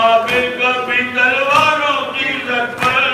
مقابل کبھی تلواروں کی زد پر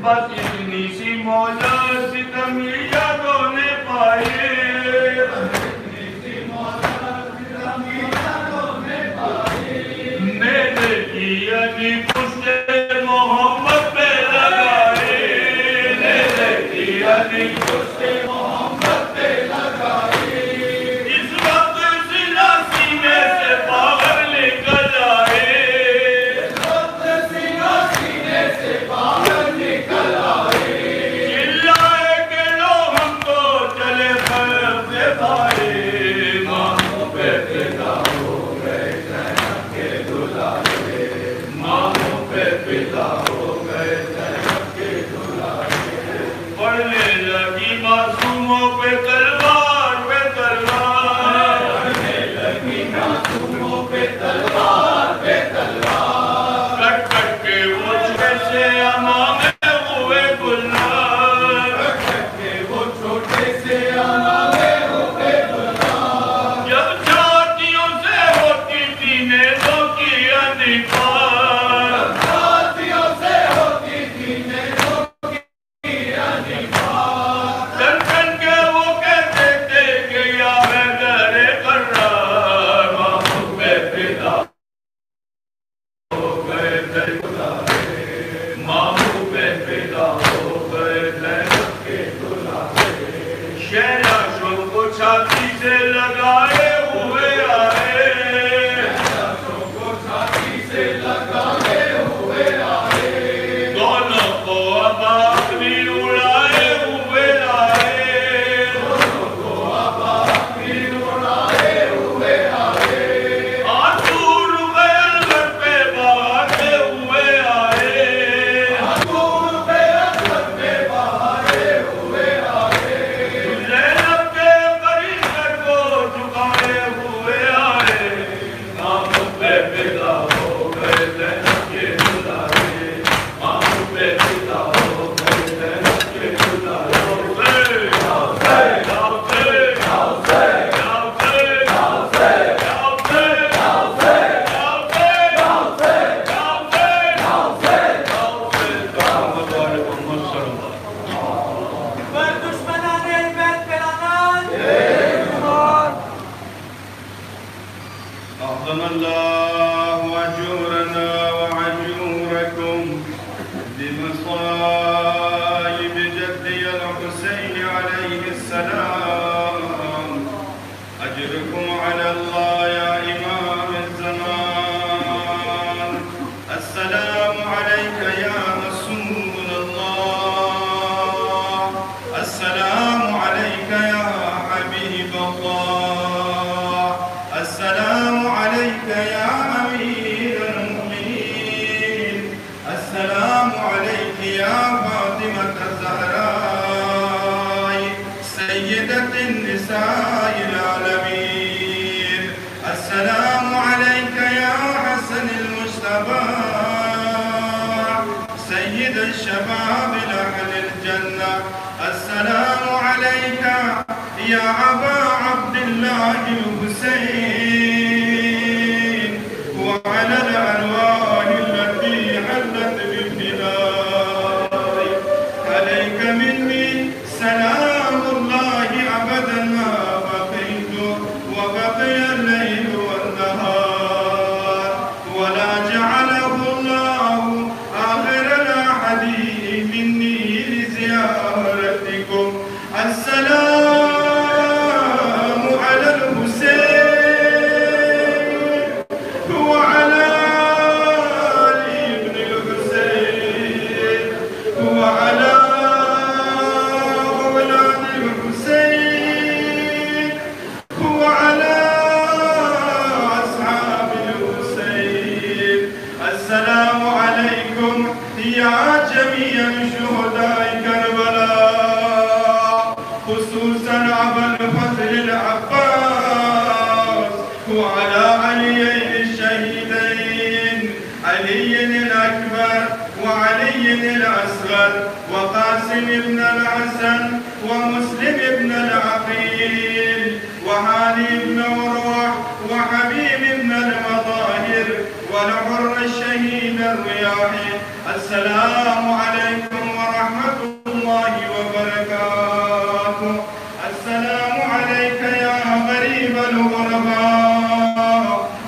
بس اتنی سی مولا ستمی یادوں نے پائے میرے کی علی پشت محمد پہ لگائے میرے کی علی پشت محمد پہ لگائے اس وقت سلا سینے سے باہر نکل آئے اس وقت سلا سینے سے باہر پڑھنے لگی معصوموں پہ تلوار پہ تلوار پڑھنے لگی معصوموں پہ تلوار پہ تلوار کٹ کٹ کے وہ چھوٹے سے امامے ہوئے گلنار کٹ کٹ کے وہ چھوٹے سے امامے ہوئے گلنار جب چھاتیوں سے ہوتی تھی نیزوں کی انفار جب چھاتیوں سے ہوتی تھی نیزوں کی انفار تن تن کے وہ کہتے تھے کہ یا حیدر قرار محبوب پہ فدا ہو گئے دلارے محبوب پہ فدا ہو گئے زینب کے دلارے شہنشاہوں کو چھاتی سے لگائے ہوئے آئے شہنشاہوں کو چھاتی سے لگائے ہوئے آئے دونوں کو اب آخری اڑائے ہوئے آئے دونوں کو اب آخری اڑائے ہوئے آئے آنسور غیرت پہ بہاتے ہوئے آئے آنسور غیرت پہ بہاتے ہوئے آئے زینب کے قریب سر کو جھکائے ہوئے آئے محبوب پہ فدا ہو گئے زینب کے دلارے محبوب پہ فدا ہو گئے زینب کے دلارے أعظم الله أجورنا وعجوركم بمصائب جدي الحسين عليه السلام أجركم على الله يا إمام الزمان السلام عليك يا رسول الله السلام عليك يا حبيب الله السلام عليك يا أمير المؤمنين السلام عليك يا فاطمة الزهراء سيدة النساء العالمين السلام عليك يا حسن المجتبى سيد الشباب لأهل الجنة السلام عليك يا أبا عبد الله الحسين وعلى الأرواح التي حلت بالبلاد عليك مني سلام الله أبدا ما بقيت وبقي الليل والنهار ولا جعله الله آخر الأحاديث مني لزيارتكم السلام على الحسين الأفضل وقاسم بن الحسن ومسلم بن العقيل وهاني بن عروة وحبيب بن المظاهر والحر الشهيد الرياحي. السلام عليكم ورحمة الله وبركاته. السلام عليك يا غريب الغرباء.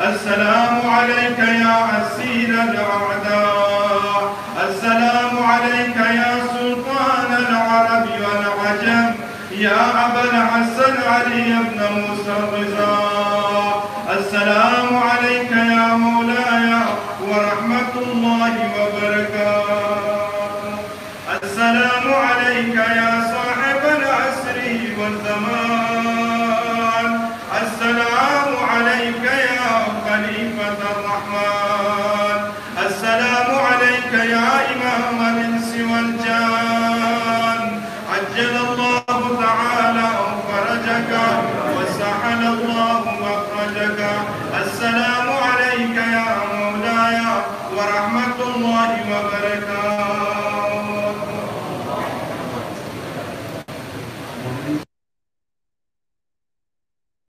السلام عليك يا عسير الأعداء. السلام عليك يا سلطان العرب والعجم يا أبا الحسن علي بن موسى الرضا. السلام عليك يا مولاي ورحمة الله وبركاته. السلام عليك يا صاحب العصر والزمان. السلام عليك يا خليفة الرحمن. السلام عليك يا إمام الإنس والجان. عجل الله تعالى فرجك وسهل الله مخرجك. السلام